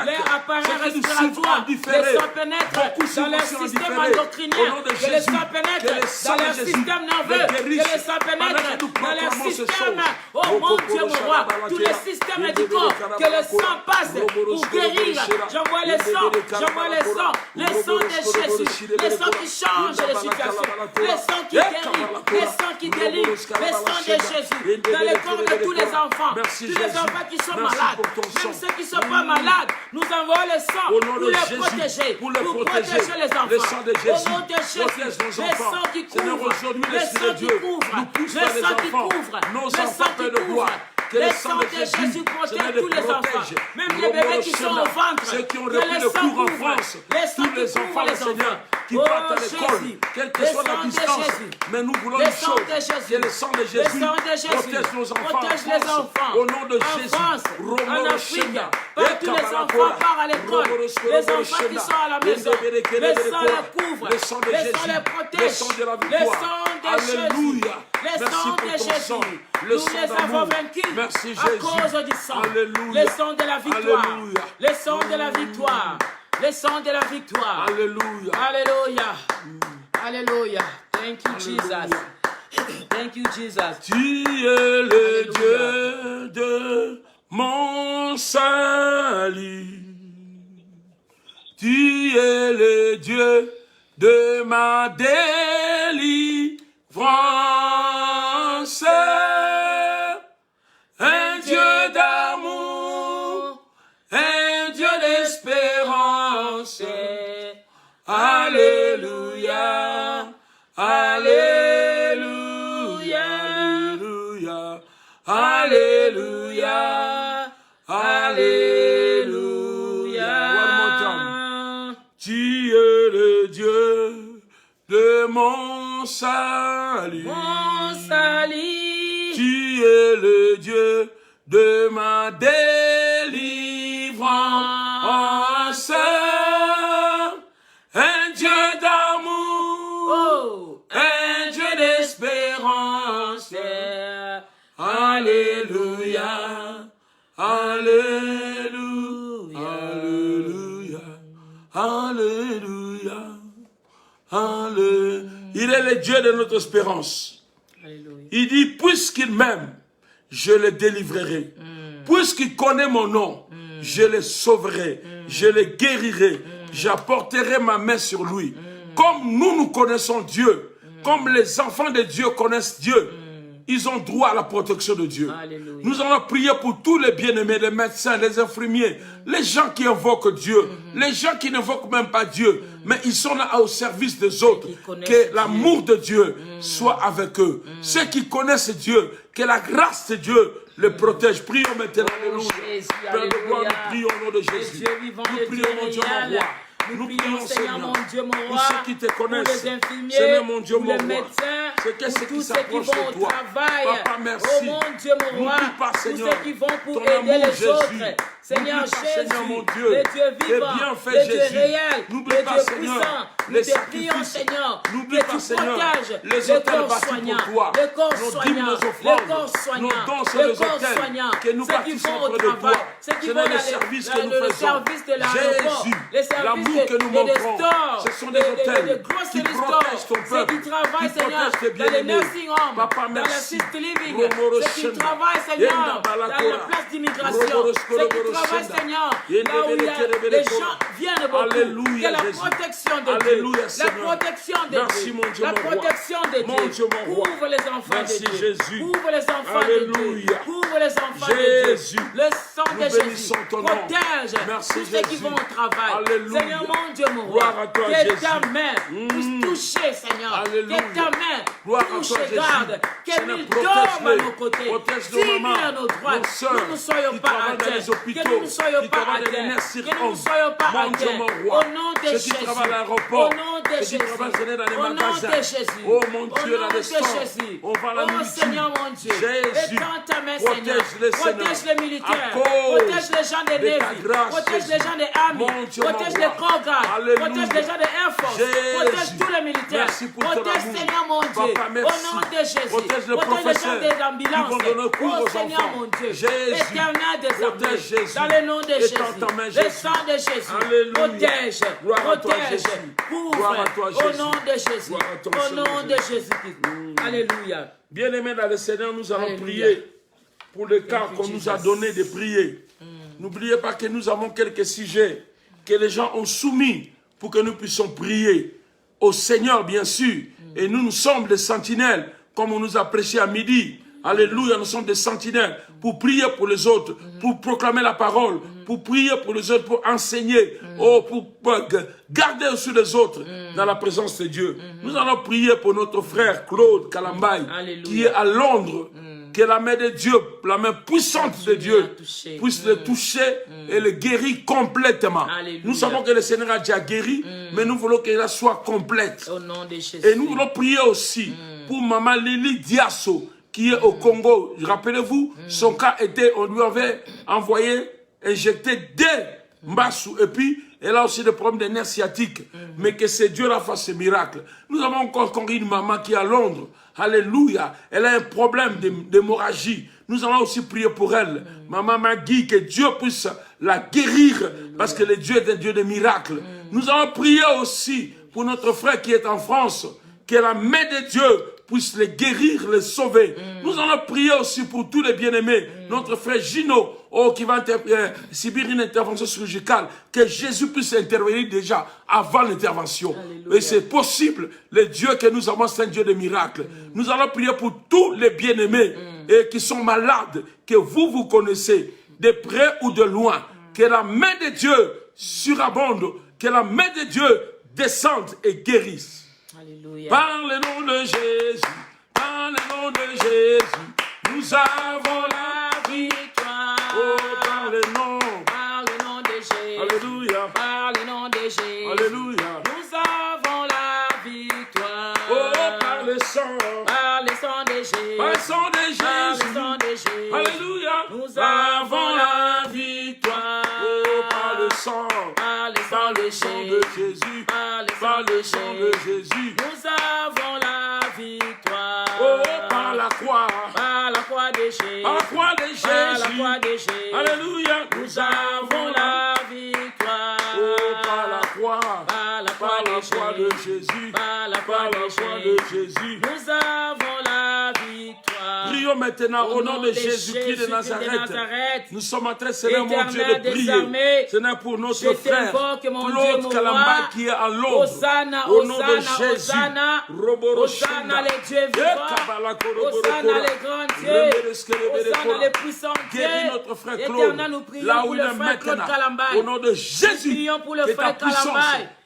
leur appareil respiratoire, le sang pénètre dans leur système endocrinien, que le sang pénètre dans leur système nerveux, que le sang pénètre dans leur système, oh mon Dieu, mon roi, tous les systèmes médicaux, que le sang passe pour guérir. J'envoie le sang, j'envoie le sang de Jésus, le sang qui change les situations, le sang qui guérit, le sang qui délivre, le sang de Jésus dans le corps de tous les enfants, tous les enfants qui sont malades, même ceux qui ne sont pas malades, nous envoyons le sang pour les protéger, pour protéger les enfants. Au nom de Jésus, le sang qui couvre, le sang qui couvre, le sang qui couvre, le sang qui couvre. Le sang de Jésus protège tous les enfants, même les bébés qui sont au ventre. Ceux qui ont Que repris le le sang cours en couvre, France, le sang tous les qui couvre enfants, les Seigneur, enfants. qui Oh, partent à l'école, Jésus. quelle que Le soit la sang de distance, Jésus. mais nous voulons Le une sang chose, de Jésus. que le sang de Le Jésus sang de Jésus protège nos enfants, protège en les France, enfants. au nom de En Jésus. France, en Romoro Afrique, Shenda, partout les enfants partent à l'école. Les enfants qui sont à la maison, le sang les couvre, le sang de le Jésus, sang les protège, le sang de la le victoire. sang de Alléluia. Jésus, le Merci sang pour de ton sang, Jésus. le Nous sang les d'amour. avons vaincus Merci à Jésus. cause du sang. Alléluia. Le sang de la victoire. Alléluia. Le sang de la victoire. Le sang de la victoire. Alléluia. Alléluia. Alléluia. Thank you, Jesus. Thank you, Jesus. Tu es le Dieu de mon salut. Tu es le Dieu de ma délivrance. Un Dieu d'amour, un Dieu d'espérance. Alléluia, alléluia, alléluia, alléluia. de mon salut. Mon salut. Tu es le Dieu de ma délivrance. Un Dieu d'amour, un Dieu d'espérance. Alléluia, alléluia, alléluia, alléluia, alléluia. Il est le Dieu de notre espérance. Alléluia. Il dit, puisqu'il m'aime, je le délivrerai. Puisqu'il connaît mon nom, je le sauverai, je le guérirai, j'apporterai ma main sur lui. Comme nous connaissons Dieu, comme les enfants de Dieu connaissent Dieu, ils ont droit à la protection de Dieu. Alléluia. Nous allons prier pour tous les bien-aimés, les médecins, les infirmiers, les gens qui invoquent Dieu, les gens qui n'invoquent même pas Dieu, mais ils sont là au service des autres. Que l'amour de Dieu soit avec eux. Ceux qui connaissent Dieu, que la grâce de Dieu les protège. Prions maintenant. Alléluia. Père de gloire, nous prions au nom de Jésus. Nous prions, mon Dieu, mon roi. Nous prions, Seigneur, mon Dieu, mon roi, pour ceux qui te connaissent, pour les infirmiers, Seigneur, mon Dieu, pour mon les roi, médecins, pour pour ceux tous qui ceux qui s'approchent vont de au toi. travail. Papa, merci. Oh mon Dieu, mon roi, N'oublie pas, tous Seigneur, ceux qui vont pour ton aider amour, les Jésus. autres. Seigneur N'oublie pas, Jésus, Seigneur, mon Dieu, le Dieu tes vivant, bienfaits, le Dieu Jésus. réel, N'oublie le pas, Dieu Seigneur, puissant. Nous les te prions, sacrifices. Seigneur, N'oublie que pas, tu Seigneur, protéges les le hôtels corps bâtis soignant, pour toi, le corps nos soignant, dîmes, nos le offrandes, corps soignant, nos dons sur le les corps hôtels, soignant, que nous ceux qui bâtissons vont au auprès de travail, toi. ceux qui Ce vont n'est dans le service que nous le faisons. service de l'aéroport, Jésus, les services l'amour que nous des montrons, stores, ce sont des hôtels des grocery qui stores, protègent ton ceux peuple, qui travaillent, qui Seigneur, protègent tes dans les bien-aimés. nursing homes, Papa, dans la merci. assist living, Romoro ceux qui Shenda. travaillent, Seigneur, Yenda dans Balakora. la place d'immigration, Romoro ceux qui Skoloboro travaillent, Shenda. Seigneur, Yende là où il y a Belekere les Belekora. gens viennent beaucoup, Alléluia, que la Jésus. protection de Alléluia, Dieu, la Seigneur. protection de Merci, Dieu, mon Dieu, la mon roi. protection de Mon Dieu, Dieu, mon roi. couvre les enfants Merci, de Dieu, Jésus. couvre les enfants Alléluia. de Dieu, couvre les enfants de Jésus. Dieu, le sang Nous de Jésus, bénissons ton nom. protège Merci, tous ceux qui Jésus. vont au travail, Alléluia. Seigneur mon Dieu, mon Gloire roi, à toi, que Jésus. ta main puisse toucher, Seigneur, Alléluia. que ta main Gloire à toi, touche et Jésus. garde, que Seigneur, nous dorme à protège-les. nos côtés, Protège nos si mamans, à nos droites, nos sœurs nous ne soyons qui pas travaillent dans atteints, les hôpitaux, que nous ne soyons qui pas travaillent dans les atteints, nursing que nous ne homes. soyons pas Mon Dieu, atteints, mon au roi. nom de Ceux Jésus, qui travaillent à l'aéroport, au nom de ceux qui Jésus, travaillent dans les au nom magasins. de Jésus, Oh mon au Dieu, nom la de restaurant. Jésus, On va la oh nourriture. Seigneur mon Dieu, Jésus, étends ta main, protège Seigneur, les protège Seigneur. les militaires, À cause protège les gens des de ta Navy, grâce, protège Jésus. les gens des Army, Mon Dieu, protège mon les roi. Corps Guard, Alléluia. protège les gens des Air Force, Jésus. protège tous les militaires, Merci pour ton protège amour. Seigneur mon Dieu, Papa, au merci. nom de Jésus, Protège les protège les gens professeurs des qui ambulances, vont donner cours oh aux Seigneur enfants. mon Dieu, Jésus. éternel des Protège armées, Jésus. dans le nom de Jésus, Étends ta main, le Jésus. sang de Jésus, Alléluia. protège, Gloire à toi, protège, Jésus. couvre, Gloire à toi, au Jésus. nom de Jésus, Gloire à toi, au Seigneur nom de Jésus-Christ. Alléluia. Bien-aimés dans le Seigneur, nous allons Alléluia. prier pour le cas you, qu'on nous a Jesus. donné de prier. N'oubliez pas que nous avons quelques sujets que les gens ont soumis pour que nous puissions prier au Seigneur, bien sûr. Et nous sommes des sentinelles, comme on nous a prêché à midi. Alléluia, nous sommes des sentinelles pour prier pour les autres, pour proclamer la parole, pour prier pour les autres, pour enseigner, pour garder aussi les autres dans la présence de Dieu. Nous allons prier pour notre frère Claude Kalambay, Alléluia. qui est à Londres. Que la main de Dieu, la main puissante de Dieu, puisse le toucher et le guérir complètement. Alléluia. Nous savons que le Seigneur a déjà guéri, mais nous voulons qu'elle soit complète. Au nom de Jésus. Et nous voulons prier aussi pour Maman Lili Diasso, qui est au Congo. Rappelez-vous, son cas était, on lui avait envoyé, injecté des Mbassou. Et puis, elle a aussi des problèmes de nerfs sciatiques. Mais que c'est Dieu la fasse ce miracle. Nous avons encore une maman qui est à Londres. Alléluia. Elle a un problème d'hémorragie. Nous allons aussi prier pour elle. Maman Magui, que Dieu puisse la guérir. Parce que le Dieu est un Dieu de miracles. Nous allons prier aussi pour notre frère qui est en France. Que la main de Dieu puisse les guérir, les sauver. Nous allons prier aussi pour tous les bien-aimés. Notre frère Gino, qui va subir une intervention chirurgicale. Que Jésus puisse intervenir déjà avant l'intervention. Et c'est possible. Le Dieu que nous avons, c'est un Dieu de miracles. Nous allons prier pour tous les bien-aimés et qui sont malades, que vous connaissez, de près ou de loin. Que la main de Dieu surabonde. Que la main de Dieu descende et guérisse. Alléluia. Par le nom de Jésus, par le nom de Jésus, nous avons la victoire. Oh, par le nom. Par le nom de Jésus. Alléluia. Par le nom de Jésus. Alléluia. Nous avons la sang. Par le sang de Jésus. Par le sang de Jésus. Par le sang de Jésus. Alléluia. Nous avons la victoire. Oh, par le sang. Par le sang de Jésus. Par le Par sang le de sang de Jésus. Nous avons la victoire. Oh, par la croix. Par la croix de Jésus. Par la croix de Jésus. Par la croix de Jésus. Alléluia. Nous avons la victoire. Oh, par la croix. Par la Par croix la de croix de Jésus. Jésus. Par la Par croix la de croix de Jésus. Jésus. Nous avons la victoire. Prions maintenant au nom de Jésus-Christ de Nazareth. Nous sommes en train, Seigneur mon Dieu, de prier. Seigneur, pour notre frère Claude Kalamba qui est à Londres. Hosanna, Au nom de Hosanna, Jésus. Hosanna. Hosanna les dieux vivants. Hosanna les grands dieux. Hosanna les puissants dieux. Guéris notre frère Claude. Éternel, nous prions Là pour où le il est frère Claude maintenant. Kalamba. Au nom de Jésus. Nous prions pour le Que ta frère puissance Kalamba.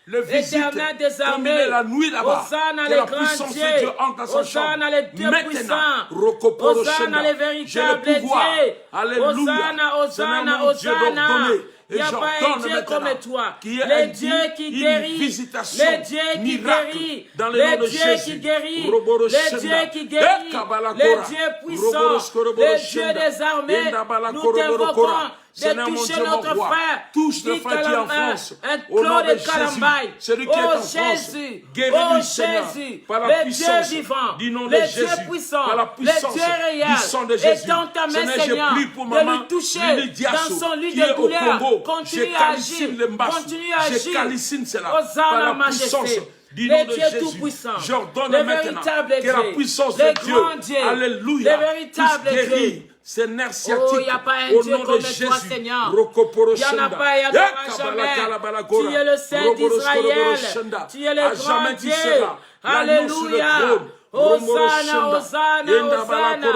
le visite. Éternel des Comme il est armées. la nuit là-bas. Hosanna Que les la grands puissance de dieux. Dieu entre dans sa chambre. Hosanna les dieux puissants. Rokoporo Hosanna les Shenda. J'ai le véritables pouvoir. dieux. Alléluia. Hosanna, Hosanna, Seigneur mon Dieu, Hosanna. d'ordonner. Il n'y a pas un j'ordonne Dieu maintenant comme toi. qu'il y ait Les dieux qui une guérit. visitation Les dieux qui miracle guérit. dans le Les nom de dieux Jésus. qui guérit. Roboro Les Shenda. dieux qui guérit. Les dieux puissants. Les dieux des armées. Nous t'invoquons de Seigneur mon toucher Dieu, mon notre roi, frère. touche le frère qui est en France. Au nom Claude de Jésus, Kalamba. celui qui est en France, Jésus. guéris-lui, Oh Seigneur, Jésus. par la Les puissance dieux vivants. du nom de Les Jésus, dieux puissants. par la Les puissance dieux du réels. sang de Et Jésus. dans ta main, Seigneur, Seigneur, je prie pour de maman lui toucher Lily Diasso, dans son lit qui est de au douleur. Congo. Continue Je à calcine agir. le mbassou. Continue à Je agir. calicine cela par Hosanna, la majesté. puissance du Les nom de dieux Jésus. tout-puissants. J'ordonne Les maintenant véritables que la dieux. puissance Les de Dieu, grands dieux. alléluia, Les véritables puisse guérir dieux. ces nerfs Oh, sciatiques il n'y a pas un au Dieu nom comme de toi, Jésus. Seigneur. Rokoporo Il n'y en a Shenda. pas, il n'y en aura jamais. Yakabalakalabalakora. Tu es le Saint Roboro d'Israël. Shenda. Tu es le À grand jamais tu Dieu. seras l'agneau sur le Alléluia. trône. Hosanna, Hosanna, Hosanna.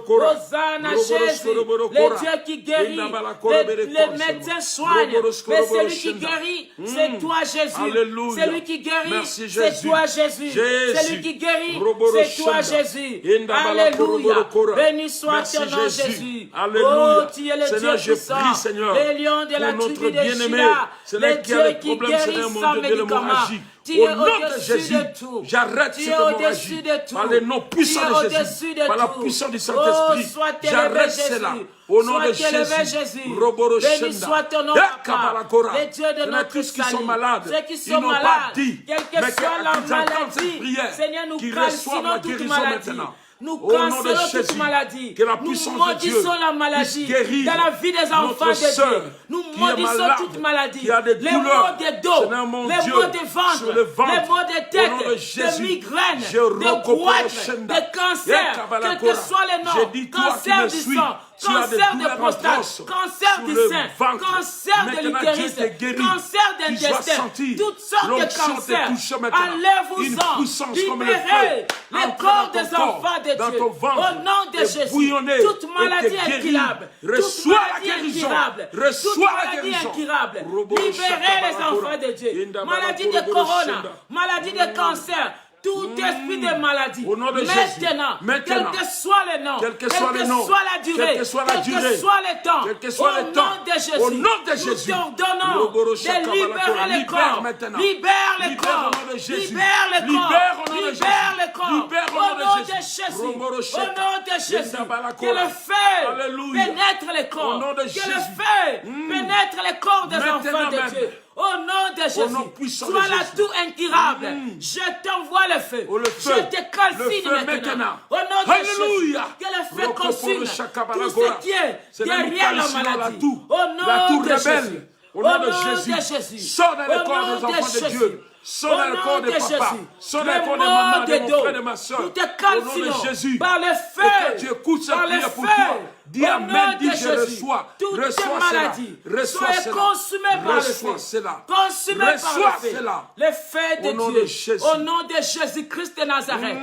Hosanna, Jésus. Le Dieu qui guérit. Les médecins soignent. Mais celui qui guérit, c'est toi, Jésus. Alléluia. Celui qui guérit, Merci, c'est Jésus. toi, Jésus. Jésus. Celui qui guérit, Roboro c'est toi, Shenda. Jésus. Indabala Alléluia. Koroboro. Béni soit Merci, ton nom, Jésus. Jésus. Alléluia. Oh, tu es le Seigneur, Dieu je puissant. prie, Seigneur, Les lions de la pour notre tribu de bien-aimé, Juda. Seigneur, Les qui a dieux des qui problèmes, Seigneur, guérissent mon sans Dieu, de médicaments. l'hémorragie. Tu es Au nom de au-dessus Jésus, de tout. j'arrête Tu cette es hémorragie au-dessus de tout. par le nom puissant Tu es de au-dessus Jésus, de par la tout. puissance du Oh, Saint-Esprit. sois élevé, J'arrête Jésus. cela au nom de Sois élevé, Jésus. Jésus. Roboro Béni Shenda. soit ton nom, Yakabalakora. Papa. Les dieux de Seigneur, notre tous qui salut. sont malades, Ceux qui ils sont n'ont pas malades, dit, quelle mais que soit la qu'ils entendent cette maladie, prière, Seigneur, nous qu'ils reçoivent la calcinons toute guérison maladie. maintenant. Nous Au nom de cancellons toute Jésus, maladie. que la Nous puissance de maudissons Dieu la maladie puisse guérir dans la vie des enfants notre de sœur Dieu. Nous qui est maudissons malade, toute maladie. qui a des Les douleurs. maux de dos, Seigneur, mon les Dieu, maux de ventre, sur le ventre. les maux de Au nom de tête, Jésus, de migraines, je de recopore goitres, Shenda. de cancers, quel que soit le J'ai nom, dit, toi qui cancer me du suis, sang, tu as des cancer de douleurs prostate, atroces cancer sur du le sein, ventre. cancer de Maintenant, l'utérus, Dieu te guérit. cancer Tu dois d'intestin, sentir toutes sortes de l'onction te cancers. touche maintenant. Une Enlève-vous-en, puissance comme le feu libérez les entre corps dans ton des corps, enfants de dans Dieu. ton ventre, Au nom de et Jésus, bouillonner, toute et maladie te guérir. incurable, toute Reçois la maladie guérison. incurable, toute Reçois la maladie guérison. incurable, Robo libérez les Shakabalakora. enfants de Dieu. Inda Maladie Balakoro de corona, Shenda. maladie de cancer, tout esprit de maladie. Au nom de Jésus. Maintenant, Maintenant, quel que soit le nom, quel que soit le nom, soit la durée, quel que soit la quel que durée, soit le temps, quel que soit au le temps, nom de Jésus, au nom de Jésus, nous t'ordonnons Roboro de Shakabalakora. libérer les Libère corps, maintenant. libère les Libère corps, au nom de Jésus. libère les corps, Libère au nom de Jésus. libère les corps, Libère au nom de Jésus, Roboro au Shaka. nom de Jésus, Inda Balakora. que le feu Alléluia. pénètre les corps, Au nom de que Jésus. le feu pénètre les corps des Maintenant enfants de même. Dieu. Au nom de Jésus, nom puissant de sois là Jésus. tout incurable. Je t'envoie le feu. Oh, le feu. Je te calcine Le feu maintenant. maintenant. Au nom de Alléluia. Jésus, que le feu Rokoporo consume Shakabalakora. tout ce qui est Seigneur, nous derrière la calcinons la maladie. toux. Au La nom toux de rebelle. Jésus. Au nom de Jésus. Sors dans le corps des enfants de Dieu. Sors dans le corps de papa. Sors dans le corps de maman, de mon frère, de ma soeur. Nous te Au nom calcinons de Jésus. par le Et feu. quand tu écoutes cette par le prière pour feu. toi, dis Au Amen, nom dis de je Jésus. reçois. Toutes Reçois tes cela. maladies Reçois soient cela. consumées par le Reçois feu. cela. Consumées par Reçois le feu. cela. Le feu de Au nom Dieu. de Jésus. Au nom de Jésus-Christ de Nazareth.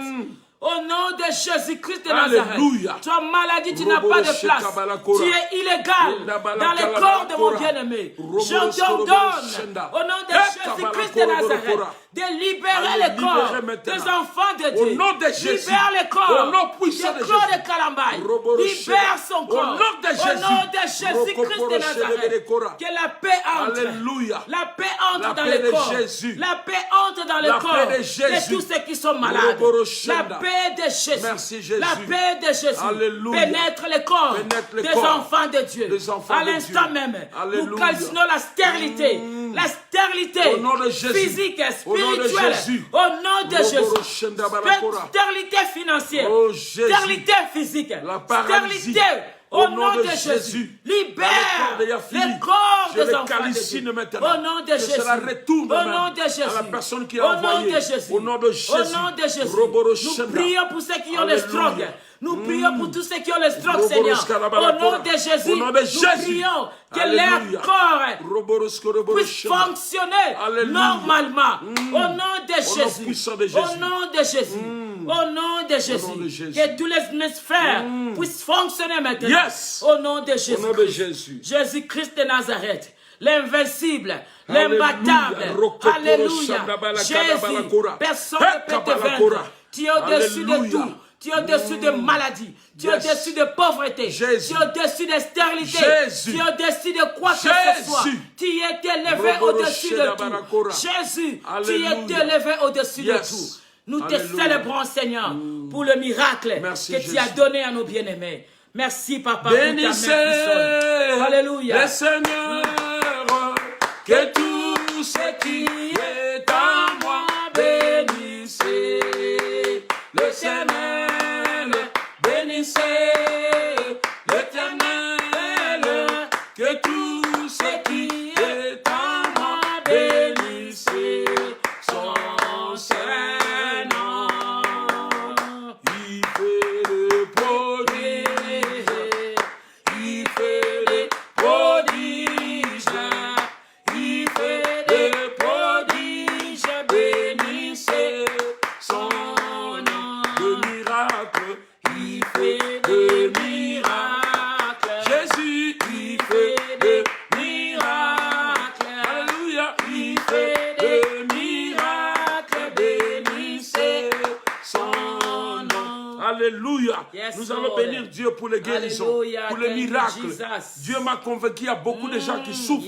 Au nom de Jésus-Christ de Nazareth. Alléluia. Toi, maladie, tu n'as Robo pas de place. Shekabalakora. Tu es illégal dans le corps de mon bien-aimé. Je t'ordonne, au nom de Jésus-Christ de Nazareth, de libérer les corps des enfants de Dieu. Au nom de Jésus. Libère les corps Au nom puissant de de Claude Jésus. Kalamba. Robo Libère Sheka. son corps. Au nom de Jésus. Au nom de Jésus-Christ de Rokoporo Nazareth. Shebelekora. Que la paix entre. Alléluia. La paix entre La dans paix les de corps. Jésus. La paix entre dans le La corps paix de Jésus. tous ceux qui sont malades. Roboro La Shenda. paix paix de Jésus. Merci, Jésus. La paix de Jésus. Alléluia. Pénètre les corps des enfants de Dieu. À l'instant même, nous calcinons la stérilité. La stérilité physique et spirituelle. Au nom de Jésus. Stérilité financière. Stérilité physique. Stérilité. Au nom de Jésus, libère les corps des enfants de Dieu. Au nom de Jésus. Au nom de Jésus. À la personne qui a envoyé. Au nom de Jésus. Au nom de Jésus. Nous prions pour ceux qui ont le stroke. Nous prions pour tous ceux qui ont le stroke, Seigneur. Au nom de Jésus, nous prions que leur corps puisse fonctionner normalement. Au nom de Jésus. Au nom de Jésus. Au nom de Jésus. Que tous les hémisphères puissent fonctionner maintenant. Au nom de Jésus. Jésus-Christ de Nazareth. L'invincible, l'imbattable. Alléluia. Jésus, personne ne peut te vaincre. Tu es au-dessus de tout. Tu es au-dessus de maladies. Tu es au-dessus de pauvreté. Tu es au-dessus de stérilité. Tu es au-dessus de quoi que ce soit. Tu es élevé au-dessus de tout. Jésus, tu es élevé au-dessus de tout. Nous te célébrons, Seigneur, pour le miracle que tu as donné à nos bien-aimés. Merci, Papa, pour ta main puissante. Alléluia. Le Seigneur, que tout ce qui est en moi bénissez. L'Éternel, bénissez l'Éternel, que tout ce qui est en moi bénissez son Saint-Nom. Il fait le prodige, il fait les prodiges, il fait des prodiges, bénissez son miracle, il fait des miracles. Jésus, il fait des miracles. Alléluia, il fait des miracles. Bénissez son nom. Alléluia. Nous allons bénir Dieu pour les guérisons, pour les miracles. Dieu m'a convaincu qu'il y a beaucoup de gens qui souffrent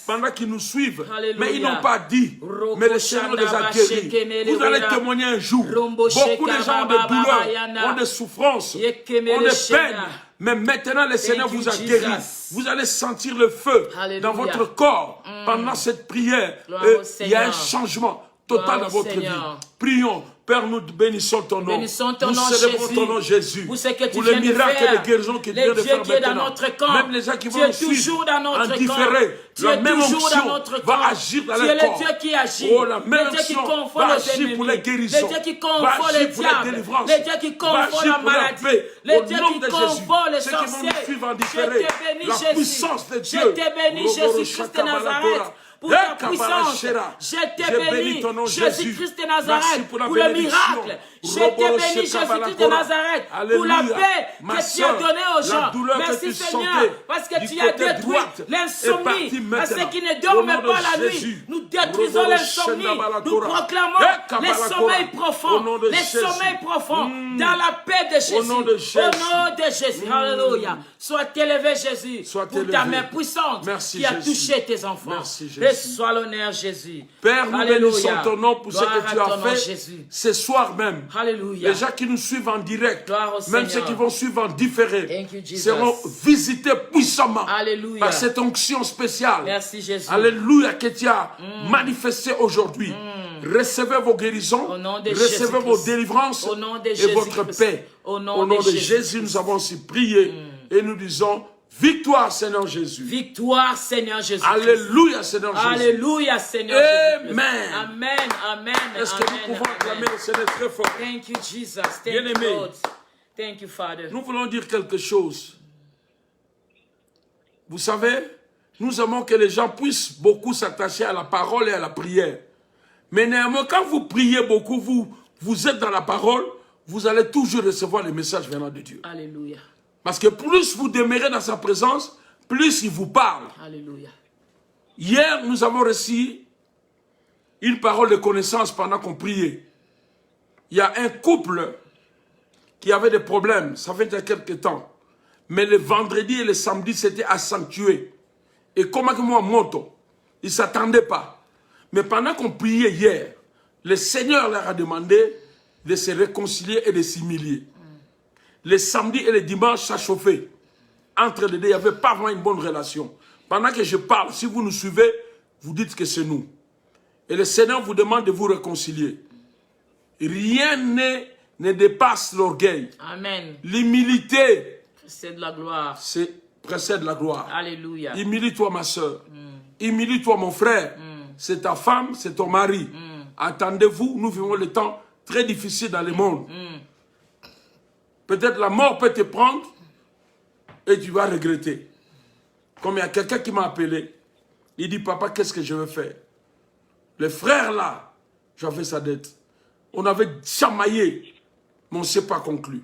pendant qu'ils nous suivent. Mais ils n'ont pas dit. Mais le Seigneur les a guéris. Vous allez témoigner un jour. Beaucoup de gens ont des douleurs, ont des souffrances, ont des peines. Mais maintenant, le Seigneur vous a guéri. Vous allez sentir le feu dans votre corps pendant cette prière. Il y a un changement total dans votre vie. Prions. Père, nous bénissons ton nom. Nous célébrons ton nom, Jésus. Pour les miracles et les guérisons que tu viens de faire maintenant. Même les gens qui vont nous suivre en différé, la même onction va agir dans leur corps. Oh, la même onction va agir pour les guérisons, va agir pour les délivrances, va agir pour la paix. Au nom de Jésus, ceux qui vont nous suivre en différé, la puissance de Dieu. Je te bénis, Jésus-Christ de Nazareth. Pour ta puissance, je te bénis, Jésus-Christ de Nazareth, pour le miracle. Je te bénis, Jésus-Christ de Nazareth, pour la paix que tu as donnée aux gens. Merci Seigneur, parce que tu as détruit l'insomnie. À ceux qui ne dorment pas la nuit, nous détruisons l'insomnie. Nous proclamons les sommeils profonds, les sommeils profonds dans la paix de Jésus. Au nom de Jésus, alléluia. Sois élevé Jésus, pour ta main puissante qui a touché tes enfants. Sois l'honneur, Jésus. Père, nous bénissons ton nom pour ce que tu as fait ce soir même. Alléluia. Les gens qui nous suivent en direct, même ceux qui vont suivre en différé, seront visités puissamment par cette onction spéciale. Merci, Jésus. Alléluia, que tu as manifesté aujourd'hui. Recevez vos guérisons, recevez vos délivrances et votre paix. Au nom de Jésus, nous avons aussi prié et nous disons: victoire, Seigneur Jésus. Victoire, Seigneur Jésus. Alléluia, Seigneur Jésus. Alléluia, Seigneur Jésus. Amen. Amen, amen. Est-ce que nous pouvons acclamer le Seigneur très fort? Thank you, Jesus. Thank Bien-aimé, you, Lord. Thank you, Father. Nous voulons dire quelque chose. Vous savez, nous aimons que les gens puissent beaucoup s'attacher à la parole et à la prière. Mais néanmoins, quand vous priez beaucoup, vous êtes dans la parole, vous allez toujours recevoir les messages venant de Dieu. Alléluia. Parce que plus vous demeurez dans sa présence, plus il vous parle. Alléluia. Hier, nous avons reçu une parole de connaissance pendant qu'on priait. Il y a un couple qui avait des problèmes, ça fait déjà quelques temps. Mais le vendredi et le samedi, c'était accentué. Et comment que moi, moto, ils ne s'attendaient pas. Mais pendant qu'on priait hier, le Seigneur leur a demandé de se réconcilier et de s'humilier. Les samedis et les dimanches, ça chauffait. Entre les deux, il n'y avait pas vraiment une bonne relation. Pendant que je parle, si vous nous suivez, vous dites que c'est nous. Et le Seigneur vous demande de vous réconcilier. Rien ne dépasse l'orgueil. Amen. L'humilité. C'est de la gloire. Précède la gloire. Alléluia. Humilie-toi, ma soeur. Humilie-toi, mon frère. C'est ta femme, c'est ton mari. Attendez-vous, nous vivons le temps très difficile dans le monde. Peut-être la mort peut te prendre et tu vas regretter. Comme il y a quelqu'un qui m'a appelé, il dit, papa, qu'est-ce que je vais faire? Le frère là, j'avais sa dette. On avait chamaillé, mais on ne s'est pas conclu.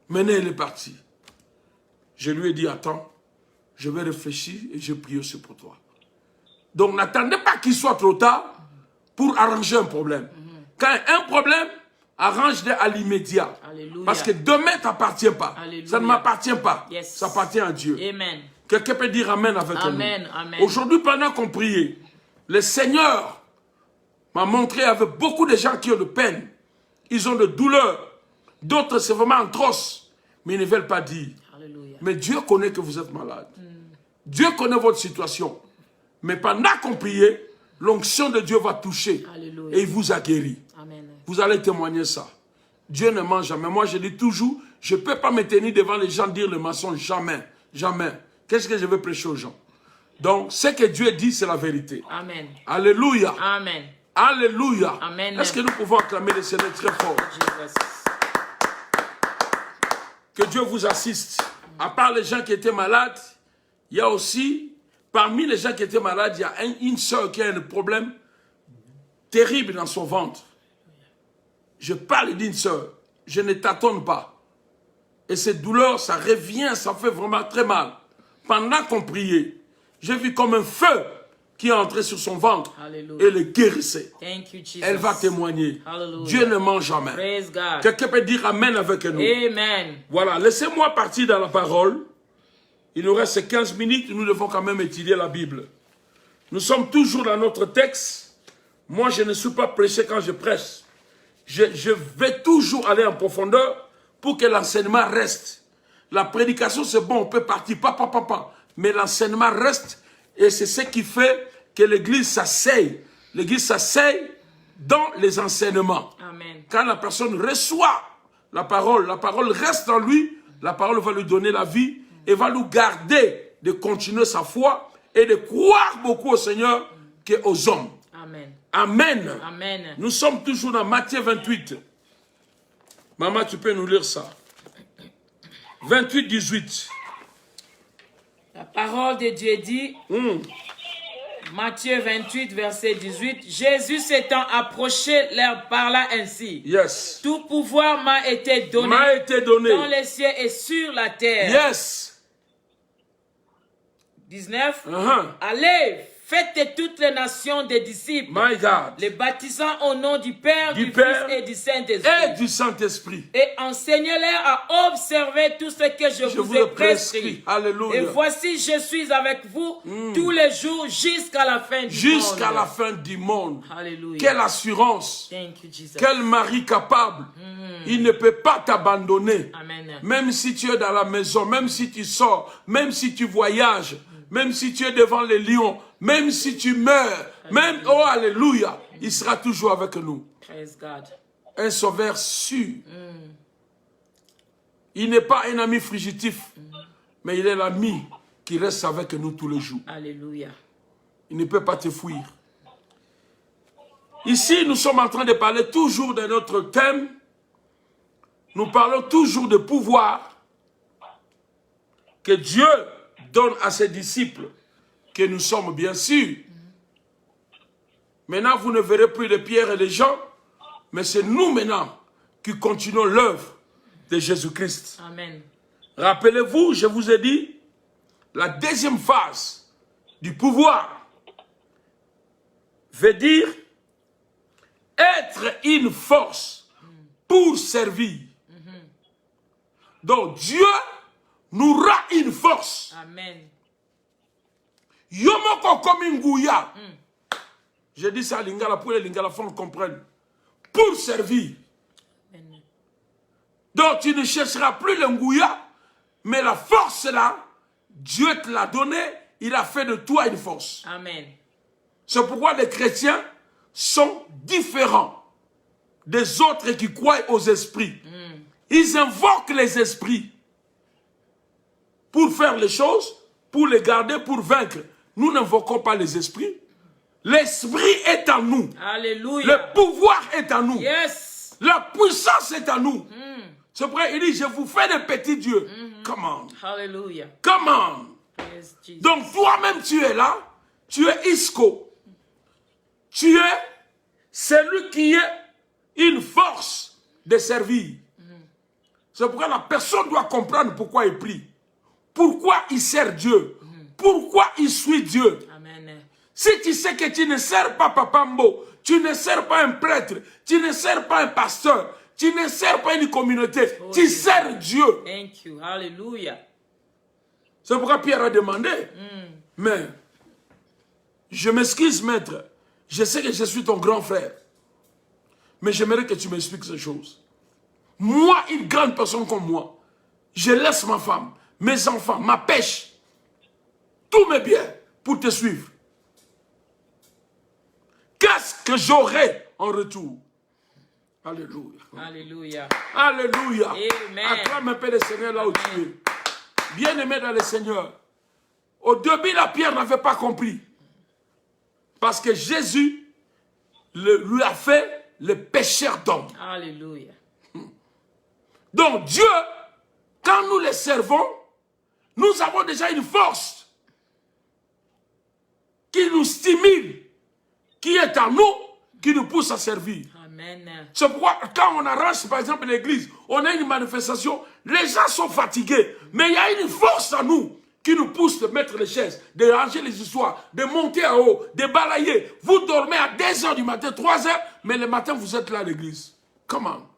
Maintenant, il est parti. Je lui ai dit, attends, je vais réfléchir et je prie aussi pour toi. Donc, n'attendez pas qu'il soit trop tard pour arranger un problème. Quand il y a un problème, arrange-le à l'immédiat. Parce que demain ne t'appartient pas. Alléluia. Ça ne m'appartient pas. Yes. Ça appartient à Dieu. Amen. Quelqu'un peut dire Amen avec nous. Aujourd'hui, pendant qu'on priait, le Seigneur m'a montré avec beaucoup de gens qui ont de peine. Ils ont de douleurs. D'autres, c'est vraiment atroce. Mais ils ne veulent pas dire. Alléluia. Mais Dieu connaît que vous êtes malade. Dieu connaît votre situation. Mais pendant qu'on priait, l'onction de Dieu va toucher. Alléluia. Et il vous a guéri. Amen. Vous allez témoigner ça. Dieu ne ment jamais. Moi, je dis toujours, je ne peux pas me tenir devant les gens dire le mensonge. Jamais. Jamais. Qu'est-ce que je veux prêcher aux gens? Donc, ce que Dieu dit, c'est la vérité. Amen. Alléluia. Amen. Alléluia. Amen. Est-ce que nous pouvons acclamer le Seigneur très fort? Jesus. Que Dieu vous assiste. À part les gens qui étaient malades, il y a aussi, parmi les gens qui étaient malades, il y a une soeur qui a un problème terrible dans son ventre. Je parle d'une soeur. Je ne tâtonne pas. Et cette douleur, ça revient, ça fait vraiment très mal. Pendant qu'on priait, j'ai vu comme un feu qui est entré sur son ventre. Alléluia. Et le guérissait. Elle va témoigner. Alléluia. Dieu ne ment jamais. Quelqu'un peut dire Amen avec nous. Amen. Voilà, laissez-moi partir dans la parole. Il nous reste 15 minutes, nous devons quand même étudier la Bible. Nous sommes toujours dans notre texte. Moi, je ne suis pas prêché quand je prêche. Je vais toujours aller en profondeur pour que l'enseignement reste. La prédication, c'est bon, on peut partir, mais l'enseignement reste et c'est ce qui fait que l'Église s'asseye. L'Église s'asseye dans les enseignements. Amen. Quand la personne reçoit la parole reste en lui, la parole va lui donner la vie et va lui garder de continuer sa foi et de croire beaucoup au Seigneur qu'aux hommes. Amen. Amen. Amen. Nous sommes toujours dans Matthieu 28. Maman, tu peux nous lire ça. 28, 18. La parole de Dieu dit, Matthieu 28, verset 18, Jésus s'étant approché leur parla ainsi. Yes. Tout pouvoir m'a été donné dans les cieux et sur la terre. Yes. 19. Allez, faites toutes les nations des disciples. My God. Les baptisant au nom du Père, du Fils et du Saint-Esprit. Et enseignez-les à observer tout ce que je vous ai prescrit. Alléluia. Et voici, je suis avec vous tous les jours jusqu'à la fin du monde. Jusqu'à la fin du monde. Alléluia. Quelle assurance. Thank you, Jesus. Quel mari capable. Il ne peut pas t'abandonner. Amen. Même si tu es dans la maison, même si tu sors, même si tu voyages, même si tu es devant les lions, même si tu meurs, même, oh alléluia, il sera toujours avec nous. Praise God. Un sauveur sûr. Il n'est pas un ami fugitif, mais il est l'ami qui reste avec nous tous les jours. Alléluia. Il ne peut pas te fuir. Ici, nous sommes en train de parler toujours de notre thème. Nous parlons toujours de pouvoir que Dieu donne à ses disciples, que nous sommes bien sûrs. Maintenant, vous ne verrez plus de Pierre et de Jean, mais c'est nous maintenant qui continuons l'œuvre de Jésus-Christ. Amen. Rappelez-vous, je vous ai dit, la deuxième phase du pouvoir veut dire être une force pour servir. Donc Dieu nous rend une force. Amen. Yomoko komingouya. Je dis ça à Lingala pour que les Lingala comprennent. Pour servir. Donc tu ne chercheras plus le ngouya, mais la force là, Dieu te l'a donné, il a fait de toi une force. Amen. C'est pourquoi les chrétiens sont différents des autres qui croient aux esprits. Ils invoquent les esprits pour faire les choses, pour les garder, pour vaincre. Nous n'invoquons pas les esprits. L'esprit est en nous. Alléluia. Le pouvoir est en nous. Yes. La puissance est en nous. C'est pourquoi il dit, je vous fais des petits dieux. Come on. Hallelujah. Come on. Yes, Jesus. Donc toi-même tu es là. Tu es Isco. Tu es celui qui est une force de servir. C'est pourquoi la personne doit comprendre pourquoi il prie. Pourquoi il sert Dieu. Pourquoi il suit Dieu. Amen. Si tu sais que tu ne sers pas Papa Mbo, tu ne sers pas un prêtre, tu ne sers pas un pasteur, tu ne sers pas une communauté, tu sers Dieu. Thank you. Hallelujah. C'est pourquoi Pierre a demandé, mais je m'excuse maître, je sais que je suis ton grand frère, mais j'aimerais que tu m'expliques ces choses. Moi, une grande personne comme moi, je laisse ma femme, mes enfants, ma pêche, tous mes biens pour te suivre. Qu'est-ce que j'aurai en retour? Alléluia. Alléluia. Alléluia. Amen. Acclame un peu le Seigneur là où tu es. Bien-aimé dans le Seigneur. Au début, la Pierre n'avait pas compris. Parce que Jésus lui a fait le pécheur d'homme. Alléluia. Donc Dieu, quand nous le servons, nous avons déjà une force qui nous stimule, qui est en nous, qui nous pousse à servir. Amen. C'est pourquoi quand on arrange par exemple l'église, on a une manifestation, les gens sont fatigués, mais il y a une force en nous qui nous pousse de mettre les chaises, de ranger les histoires, de monter à haut, de balayer. Vous dormez à 2 heures du matin, 3 heures, mais le matin vous êtes là à l'église. Comment?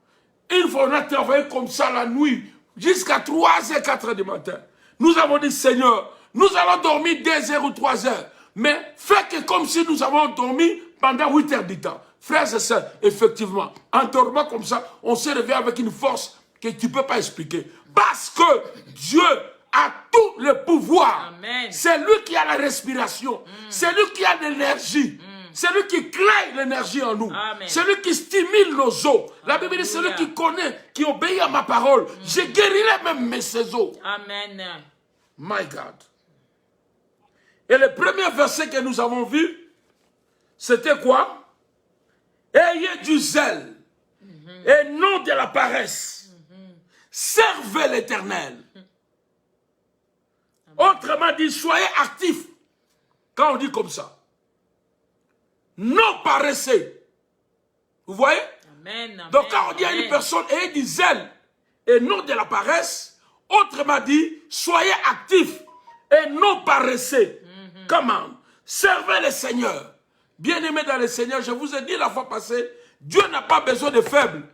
Une fois on a travaillé comme ça la nuit, jusqu'à 3 heures, 4 heures du matin. Nous avons dit Seigneur, nous allons dormir 2 heures ou 3 heures, mais fais que comme si nous avons dormi pendant 8 heures du temps. Frères et sœurs, effectivement, en dormant comme ça, on se réveille avec une force que tu ne peux pas expliquer. Parce que Dieu a tout le pouvoir. C'est lui qui a la respiration. C'est lui qui a l'énergie. C'est lui qui crée l'énergie en nous. C'est lui qui stimule nos os. La Bible dit, c'est lui qui connaît, qui obéit à ma parole. Je guérirai même mes os. Amen. My God. Et le premier verset que nous avons vu, c'était quoi? Ayez du zèle et non de la paresse. Servez l'Éternel. Autrement dit, soyez actifs. Quand on dit comme ça. Non paresseux. Vous voyez? Amen. Donc quand on dit à une personne, ayez du zèle et non de la paresse, autrement dit, soyez actifs et non paresseux. Comment? Servez le Seigneur. Bien-aimés dans le Seigneur, je vous ai dit la fois passée, Dieu n'a pas besoin de faibles.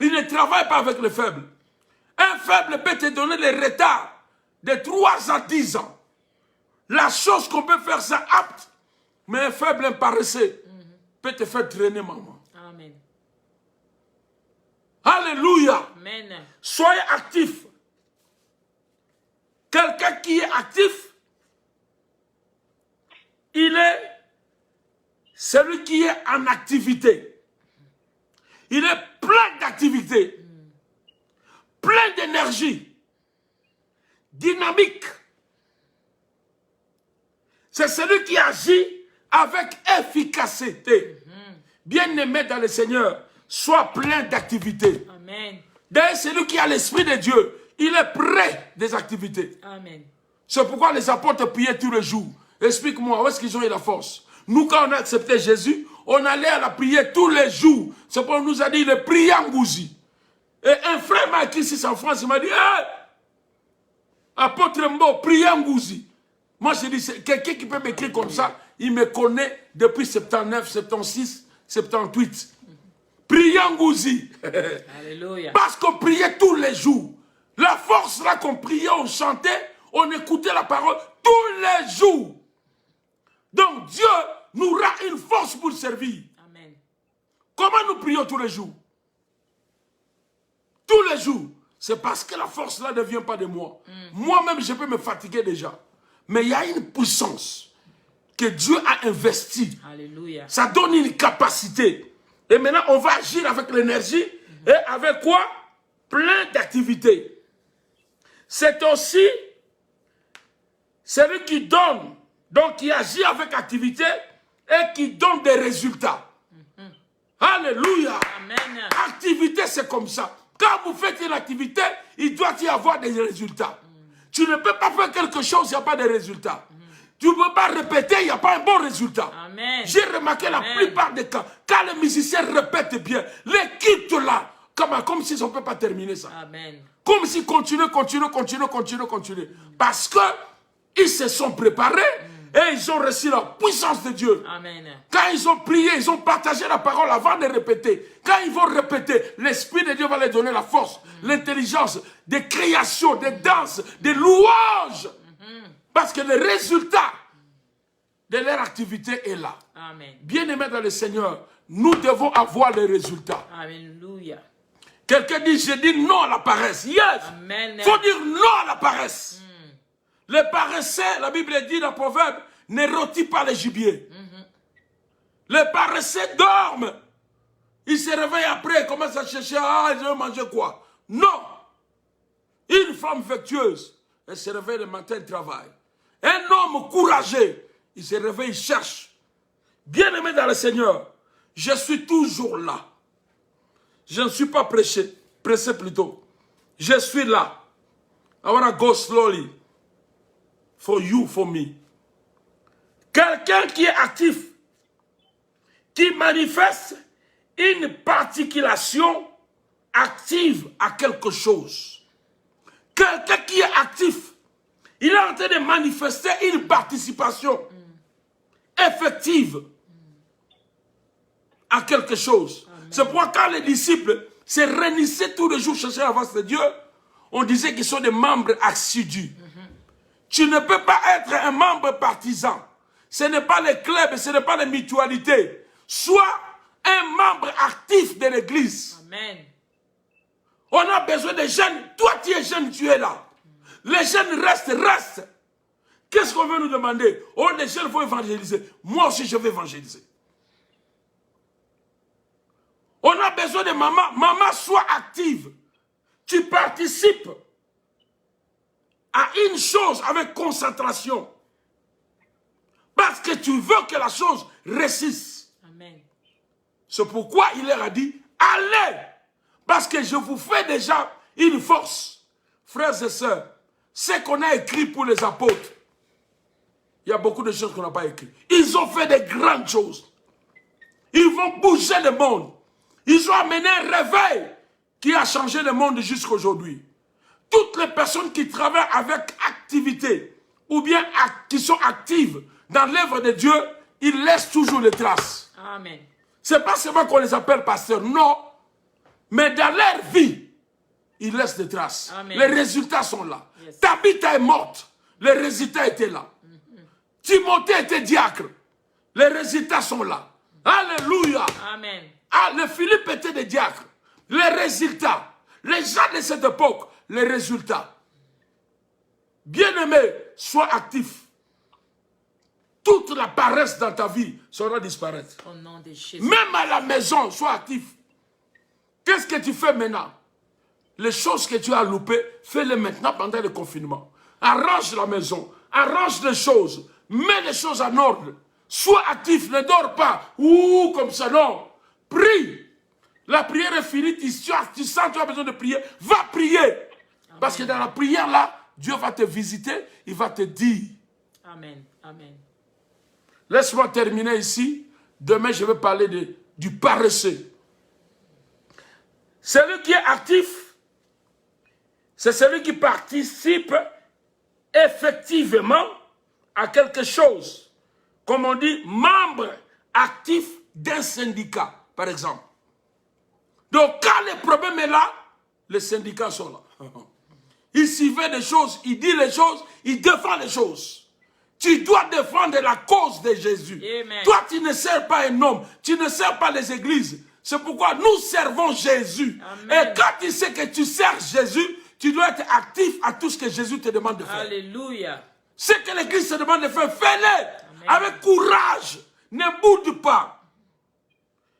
Il ne travaille pas avec les faibles. Un faible peut te donner le retard de 3 à 10 ans. La chose qu'on peut faire, c'est apte. Mais un faible, un paresseux, peut te faire traîner, maman. Amen. Alléluia. Amen. Soyez actifs. Quelqu'un qui est actif, il est celui qui est en activité. Il est plein d'activité, plein d'énergie, dynamique. C'est celui qui agit avec efficacité. Bien-aimé dans le Seigneur, sois plein d'activité. Amen. D'ailleurs, celui qui a l'Esprit de Dieu, il est prêt des activités. Amen. C'est pourquoi les apôtres priaient tous les jours. Explique-moi, où est-ce qu'ils ont eu la force? Nous, quand on a accepté Jésus, on allait à la prière tous les jours. C'est pourquoi on nous a dit le priant Ngouzi. Et un frère m'a écrit ici en France, il m'a dit, hey, apôtre Mbo, priant Ngouzi. Moi, j'ai dit, c'est quelqu'un qui peut m'écrire comme ça, il me connaît depuis 79, 76, 78. Priant Ngouzi. Alléluia. Parce qu'on priait tous les jours. La force là qu'on priait, on chantait, on écoutait la parole tous les jours. Donc Dieu nous rend une force pour servir. Amen. Comment nous prions tous les jours? tous les jours, c'est parce que la force là ne vient pas de moi. Moi-même, je peux me fatiguer déjà. Mais il y a une puissance que Dieu a investie. Alléluia. Ça donne une capacité. Et maintenant, on va agir avec l'énergie et avec quoi? Plein d'activités. C'est aussi celui qui donne, donc qui agit avec activité et qui donne des résultats. Alléluia. Amen. Activité, c'est comme ça. Quand vous faites une activité, il doit y avoir des résultats. Tu ne peux pas faire quelque chose, il n'y a pas de résultats. Tu ne peux pas répéter, il n'y a pas un bon résultat. J'ai remarqué la plupart des cas, quand les musiciens répètent bien, les quittes là, comme si on ne peut pas terminer ça. Amen. Comme s'ils continuent. Parce qu'ils se sont préparés et ils ont reçu la puissance de Dieu. Amen. Quand ils ont prié, ils ont partagé la parole avant de répéter. Quand ils vont répéter, l'Esprit de Dieu va leur donner la force, l'intelligence, des créations, des danses, des louanges. Parce que le résultat de leur activité est là. Amen. Bien-aimés dans le Seigneur, nous devons avoir les résultats. Alléluia. Quelqu'un dit, je dis non à la paresse. Yes! Amen. Faut dire non à la paresse. Les paresseux, la Bible dit dans Proverbe, ne rôtit pas les gibiers. Les paresseux dorment. Ils se réveillent après, ils commencent à chercher, ah, je vais manger quoi? Non! Une femme vertueuse, elle se réveille le matin, elle travaille. Un homme courageux, il se réveille, il cherche. Bien-aimé dans le Seigneur, je suis toujours là. Je ne suis pas pressé plutôt. Je suis là. I want to go slowly. For you, for me. Quelqu'un qui est actif, qui manifeste une particulation active à quelque chose. Quelqu'un qui est actif, il est en train de manifester une participation effective à quelque chose. C'est pourquoi quand les disciples se réunissaient tous les jours chercher la face de Dieu, on disait qu'ils sont des membres assidus. Tu ne peux pas être un membre partisan. Ce n'est pas les clubs, ce n'est pas les mutualités. Sois un membre actif de l'église. Amen. On a besoin de jeunes. Toi, tu es jeune, tu es là. Les jeunes restent. Qu'est-ce qu'on veut nous demander? Oh, les jeunes vont évangéliser. Moi aussi, je vais évangéliser. On a besoin de maman. Maman, sois active. Tu participes à une chose avec concentration. Parce que tu veux que la chose réussisse. Amen. C'est pourquoi il leur a dit, allez, parce que je vous fais déjà une force. Frères et sœurs, ce qu'on a écrit pour les apôtres, il y a beaucoup de choses qu'on n'a pas écrites. Ils ont fait des grandes choses. Ils vont bouger le monde. Ils ont amené un réveil qui a changé le monde jusqu'à aujourd'hui. Toutes les personnes qui travaillent avec activité ou bien qui sont actives dans l'œuvre de Dieu, ils laissent toujours les traces. Amen. Ce n'est pas seulement qu'on les appelle pasteurs, non. Mais dans leur vie, ils laissent des traces. Amen. Les résultats sont là. Yes. Tabitha est morte. Les résultats étaient là. Timothée était diacre. Les résultats sont là. Alléluia. Amen. Ah, le Philippe était des diacres. Les résultats. Les gens de cette époque, les résultats. Bien-aimé, sois actif. Toute la paresse dans ta vie sera disparaître. Au nom de Jésus. Même à la maison, sois actif. Qu'est-ce que tu fais maintenant? Les choses que tu as loupées, fais-les maintenant pendant le confinement. Arrange la maison, arrange les choses, mets les choses en ordre. Sois actif, ne dors pas. Ouh, comme ça, non. Prie. La prière est finie, tu sens que tu as besoin de prier. Va prier. Amen. Parce que dans la prière, là, Dieu va te visiter, il va te dire. Amen. Amen. Laisse-moi terminer ici. Demain, je vais parler du paresseux. Celui qui est actif, c'est celui qui participe effectivement à quelque chose. Comme on dit, membre actif d'un syndicat, par exemple. Donc, quand le problème est là, les syndicats sont là. Il s'y fait des choses, il dit les choses, il défend les choses. Tu dois défendre la cause de Jésus. Amen. Toi, tu ne sers pas un homme, tu ne sers pas les églises. C'est pourquoi nous servons Jésus. Amen. Et quand tu sais que tu sers Jésus, tu dois être actif à tout ce que Jésus te demande de faire. Alléluia. Ce que l'Église te demande de faire, fais-le avec courage. Ne boude pas.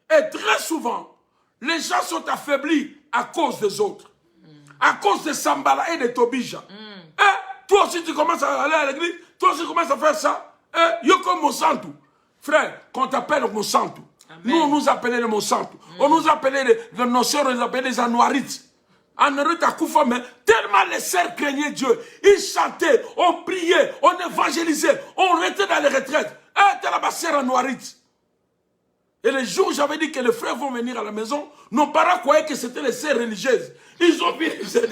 Et très souvent, les gens sont affaiblis à cause des autres. À cause de Sambala et de Tobija. Toi aussi, tu commences à aller à l'église. Toi aussi, tu commences à faire ça. Yoko Monsanto. Frère, qu'on t'appelle Monsanto. Nous, on nous appelait les Monsanto. On nous appelait nos sœurs, on les appelait les Anouarites. Anouarites à Koufa, mais tellement les sœurs craignaient Dieu. Ils chantaient, on priait, on évangélisait, on était dans les retraites. T'es là-bas, sœur Anouarite. Et les jours où j'avais dit que les frères vont venir à la maison, nos parents croyaient que c'était les sœurs religieuses. Ils ont vu les sœurs.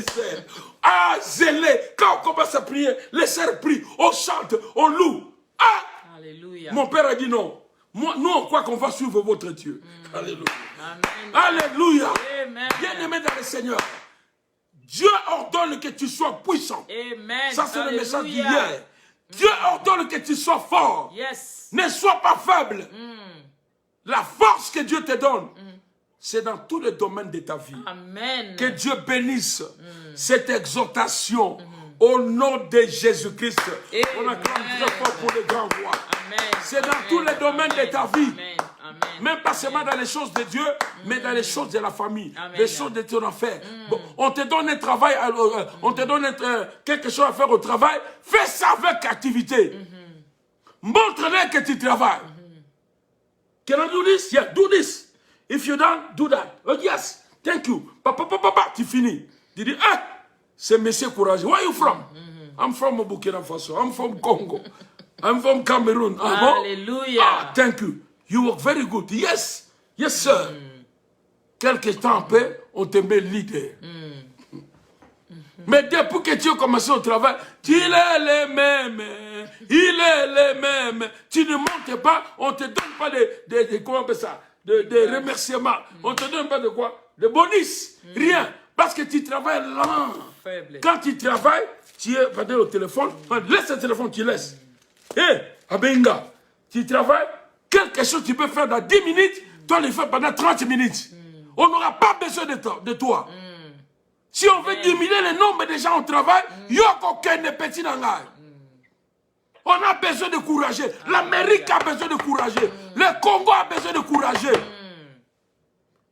Ah, zélé. Quand on commence à prier, les sœurs prient, on chante, on loue. Ah! Alléluia. Mon père a dit non. Nous, on croit qu'on va suivre votre Dieu. Alléluia. Amen. Alléluia. Amen. Bien-aimé dans le Seigneur, Dieu ordonne que tu sois puissant. Amen. Ça, c'est le message Alléluia. d'hier. Dieu ordonne que tu sois fort. Yes. Ne sois pas faible. La force que Dieu te donne, c'est dans tous les domaines de ta vie. Amen. Que Dieu bénisse cette exhortation au nom de Jésus-Christ. On acclame très fort pour le grand roi. C'est dans tous les domaines de ta vie. Même pas seulement dans les choses de Dieu, mais dans les choses de la famille, les choses de ton affaire. Bon, on te donne un travail, on te donne quelque chose à faire au travail, fais ça avec activité. Montre-leur que tu travailles. Can I do this? Yeah, do this. If you don't, do that. Oh yes, thank you. Papa, tu finis. Tu dis, c'est monsieur courageux. Where are you from? I'm from Burkina Faso. I'm from Congo. I'm from Cameroon. Hallelujah. Ah, thank you. You work very good. Yes. Yes, sir. Quelque temps après, on te met leader. Mais depuis que tu as commencé au travail, il est le même. Il est le même. Tu ne montes pas, on ne te donne pas comment on appelle ça, de remerciements. On ne te donne pas de quoi? De bonus. Rien. Parce que tu travailles lent. Faible. Quand tu travailles, tu es au téléphone. Laisse le téléphone, tu laisses. Abenga, tu travailles, quelque chose tu peux faire dans 10 minutes, toi le fais pendant 30 minutes. On n'aura pas besoin de toi. Si on veut diminuer le nombre de gens au travail, il n'y a aucun petit langage. On a besoin de courager. L'Amérique a besoin de courager. Le Congo a besoin de courager.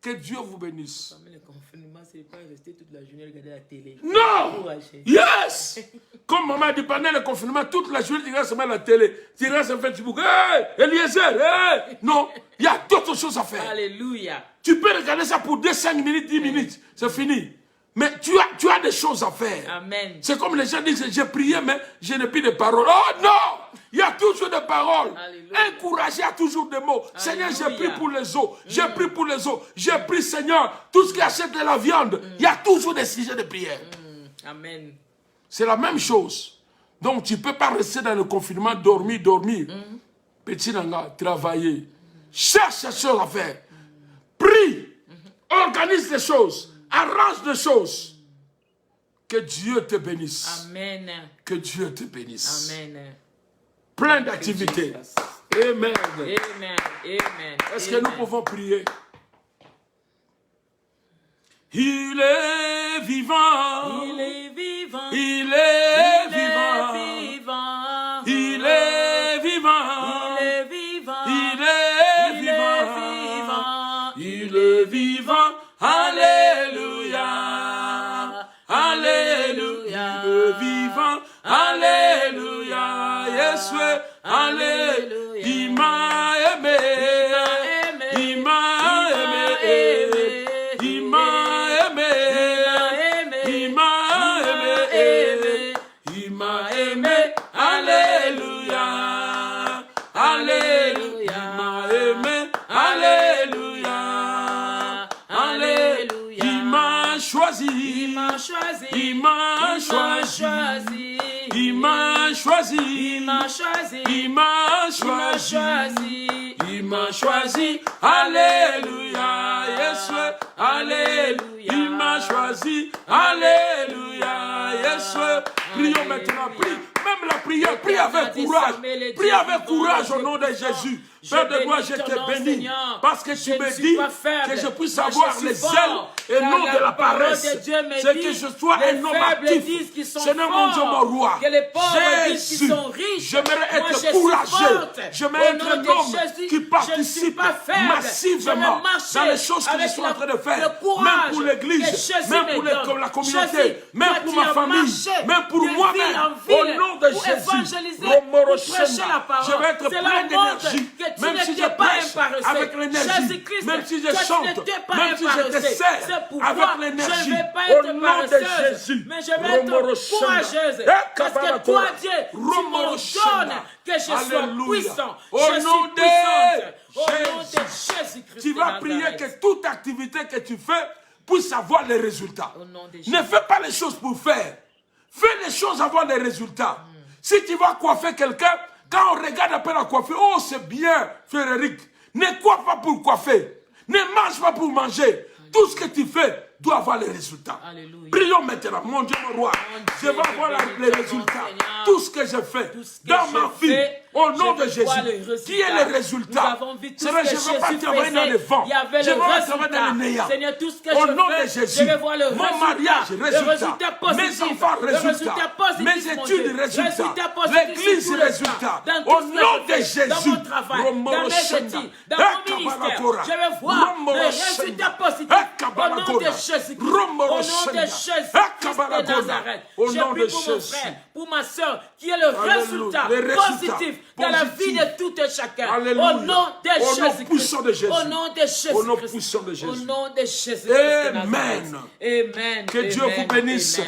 Que Dieu vous bénisse. Le confinement, c'est pas rester toute la journée regarder la télé. Non! Yes! Comme maman dit, pendant le confinement, toute la journée, tu restes à la télé. Tu restes sur Facebook. Hey! Eliezer! Hey! Non! Il y a d'autres choses à faire. Alléluia. Tu peux regarder ça pour 2, 5 minutes, 10 minutes. C'est fini. Mais tu as des choses à faire. Amen. C'est comme les gens disent, j'ai prié, mais je n'ai plus de paroles. Oh non! Il y a toujours des paroles. Alléluia. Encourager, il y a toujours des mots. Alléluia. Seigneur, j'ai pris pour les os. J'ai pris pour les os. J'ai pris, Seigneur, tout ce qui achète de la viande. Il y a toujours des sujets de prière. Amen. C'est la même chose. Donc, tu ne peux pas rester dans le confinement, dormir. Petit nanga, travailler. Cherche des choses à faire. Prie. Organise des choses. Arrange des choses. Que Dieu te bénisse. Amen. Que Dieu te bénisse. Amen. Plein d'activités. Amen. Amen. Amen. Est-ce que nous pouvons prier? Il est vivant. Il est vivant. Il est Il est vivant. vivant. Il est vivant. Il est vivant. Il est Il est vivant. vivant. Il est vivant. Alléluia. Alléluia. Il est vivant. Alléluia. Yeshua. Alléluia. Il m'a aimé. Il m'a aimé. Il m'a aimé. Il m'a aimé. Il m'a aimé. Alléluia. Alléluia. Il m'a aimé. Alléluia. Alléluia. Il m'a choisi. Il m'a choisi. Il m'a choisi. Il m'a choisi. Il m'a choisi. Il m'a choisi. Il m'a choisi. Alléluia. Yeshua. Alléluia. Il m'a choisi. Alléluia. Yeshua. Prions maintenant. Prie. même la prière, prie avec courage. Prie avec courage au nom de Jésus. Père de gloire, je te bénis. Parce que tu me dis que je puisse avoir les ailes et non de la paresse. C'est que je sois un homme actif. Seigneur mon Dieu, mon roi. Jésus, j'aimerais être courageux. J'aimerais être un homme qui participe massivement dans les choses que je suis en train de faire. Même pour l'église, même pour la communauté, même pour ma famille, même pour moi-même. Au nom de Jésus, je vais être plein d'énergie. Même si je prêche avec l'énergie, même si je chante, même si je te sers avec l'énergie, au nom de Jésus, mais je vais être courageuse, parce que toi, Dieu, tu m'ordonnes que je sois puissant. Au nom de Jésus-Christ. Tu vas prier que toute activité que tu fais puisse avoir les résultats. Ne fais pas les choses pour faire. Fais les choses avoir les résultats. Si tu vas coiffer quelqu'un, quand on regarde après la coiffure, oh c'est bien, frère Eric. Ne coiffe pas pour coiffer. Ne mange pas pour manger. Tout ce que tu fais doit avoir les résultats. Alléluia. Prions maintenant, mon Dieu, mon roi. Je vais avoir les résultats. Tout ce que je fais dans ma vie, au nom de Jésus, qui est le résultat? Je ne vais pas travailler dans le vent. Je vais pas travailler dans le néant. Au nom de Jésus, mon mariage, résultat. Mes enfants, résultat. Mes études, résultat. L'église, résultat. Au nom de Jésus, dans mon travail, dans mes études, dans mon ministère, je vais voir les résultats positifs. Au nom de Jésus-Christ, au nom de Jésus-Christ de Nazareth, je prie pour mon frère, pour ma soeur, qui est le résultat positif dans la vie de tout et chacun. Alléluia. Au nom de Jésus-Christ. Au nom de Jésus-Christ. Au nom de Jésus-Christ. Amen. Amen. Que Dieu vous bénisse.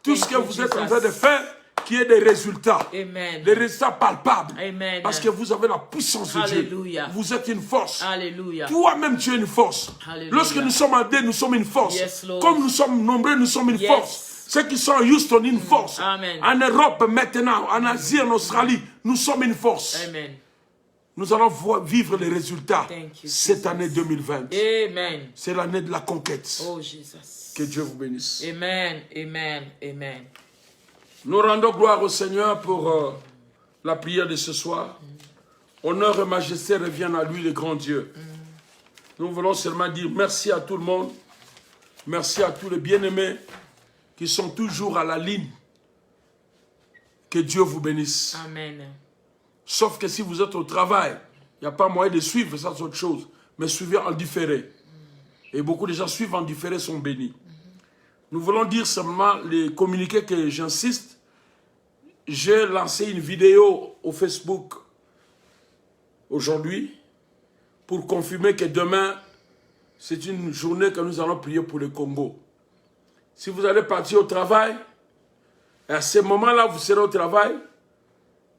Tout ce que vous êtes en train de faire, qui est des résultats. Amen. Des résultats palpables. Amen. Parce que vous avez la puissance de Alléluia. Dieu. Vous êtes une force. Alléluia. Toi-même, tu es une force. Alléluia. Lorsque nous sommes en deux, nous sommes une force. Yes, Lord. Comme nous sommes nombreux, nous sommes une force. Ceux qui sont à Houston, une force. Amen. En Europe maintenant, en Asie, en Australie, nous sommes une force. Amen. Nous allons vivre les résultats Thank you, cette année 2020. Amen. C'est l'année de la conquête. Oh, Jesus. Que Dieu vous bénisse. Amen. Amen. Amen. Nous rendons gloire au Seigneur pour la prière de ce soir. Honneur et majesté reviennent à lui, le grand Dieu. Nous voulons seulement dire merci à tout le monde. Merci à tous les bien-aimés qui sont toujours à la ligne. Que Dieu vous bénisse. Amen. Sauf que si vous êtes au travail, il n'y a pas moyen de suivre, ça c'est autre chose. Mais suivez en différé. Et beaucoup de gens suivent en différé sont bénis. Nous voulons dire seulement les communiqués que j'insiste. J'ai lancé une vidéo au Facebook aujourd'hui pour confirmer que demain, c'est une journée que nous allons prier pour le Congo. Si vous allez partir au travail, à ce moment-là, vous serez au travail,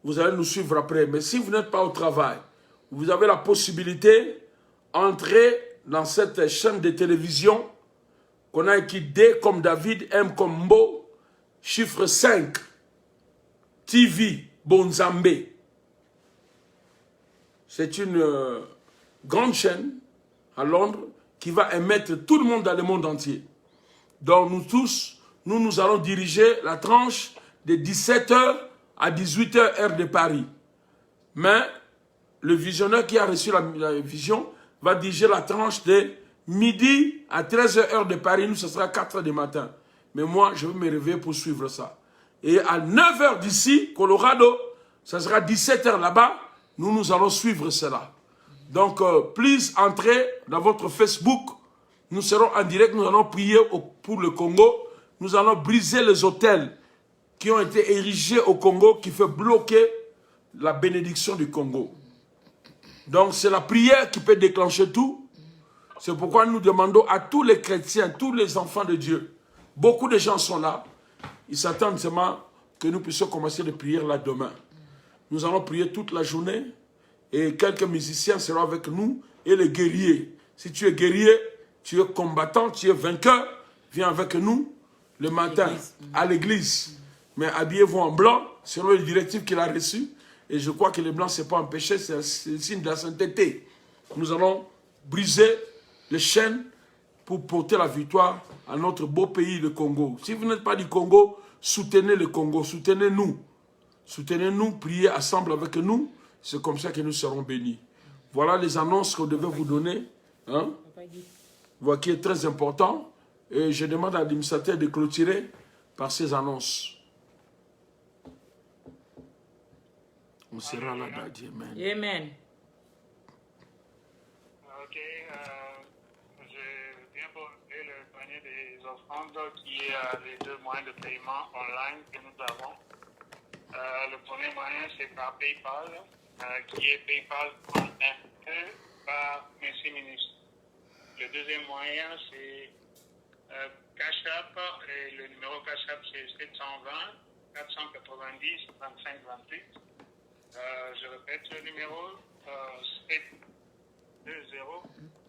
vous allez nous suivre après. Mais si vous n'êtes pas au travail, vous avez la possibilité d'entrer dans cette chaîne de télévision qu'on a écrit D comme David, M comme Mbo, chiffre 5, TV Bonzambe. C'est une grande chaîne à Londres qui va émettre tout le monde dans le monde entier. Donc nous tous, nous allons diriger la tranche de 17h à 18h heure de Paris. Mais le visionneur qui a reçu la vision va diriger la tranche de midi à 13h heure de Paris. Nous, ce sera 4h du matin. Mais moi, je vais me réveiller pour suivre ça. Et à 9h d'ici, Colorado, ça sera 17h là-bas. Nous allons suivre cela. Donc, please, entrez dans votre Facebook. Nous serons en direct. Nous allons prier pour le Congo. Nous allons briser les hôtels qui ont été érigés au Congo, qui fait bloquer la bénédiction du Congo. Donc, c'est la prière qui peut déclencher tout. C'est pourquoi nous demandons à tous les chrétiens, tous les enfants de Dieu. Beaucoup de gens sont là. Ils s'attendent seulement que nous puissions commencer les prières là demain. Nous allons prier toute la journée. Et quelques musiciens seront avec nous. Et les guerriers. Si tu es guerrier, tu es combattant, tu es vainqueur, viens avec nous le matin à l'église. Mais habillez-vous en blanc, selon les directives qu'il a reçues. Et je crois que le blanc, ce n'est pas un péché, c'est le signe de la sainteté. Nous allons briser les chaînes pour porter la victoire à notre beau pays, le Congo. Si vous n'êtes pas du Congo, soutenez le Congo, soutenez-nous. Soutenez-nous, priez ensemble avec nous. C'est comme ça que nous serons bénis. Voilà les annonces qu'on devait vous donner. Hein? Voilà qui est très important. Et je demande à l'administrateur de clôturer par ces annonces. On sera là-bas. Amen. Amen. Ok, je viens pour le panier des offrandes qui est les deux moyens de paiement online que nous avons. Le premier moyen, c'est par PayPal, qui est PayPal.me par Messi Ministre. Le deuxième moyen, c'est Cash App, et le numéro Cash App, c'est 720 490 25 28. Je répète le numéro, 720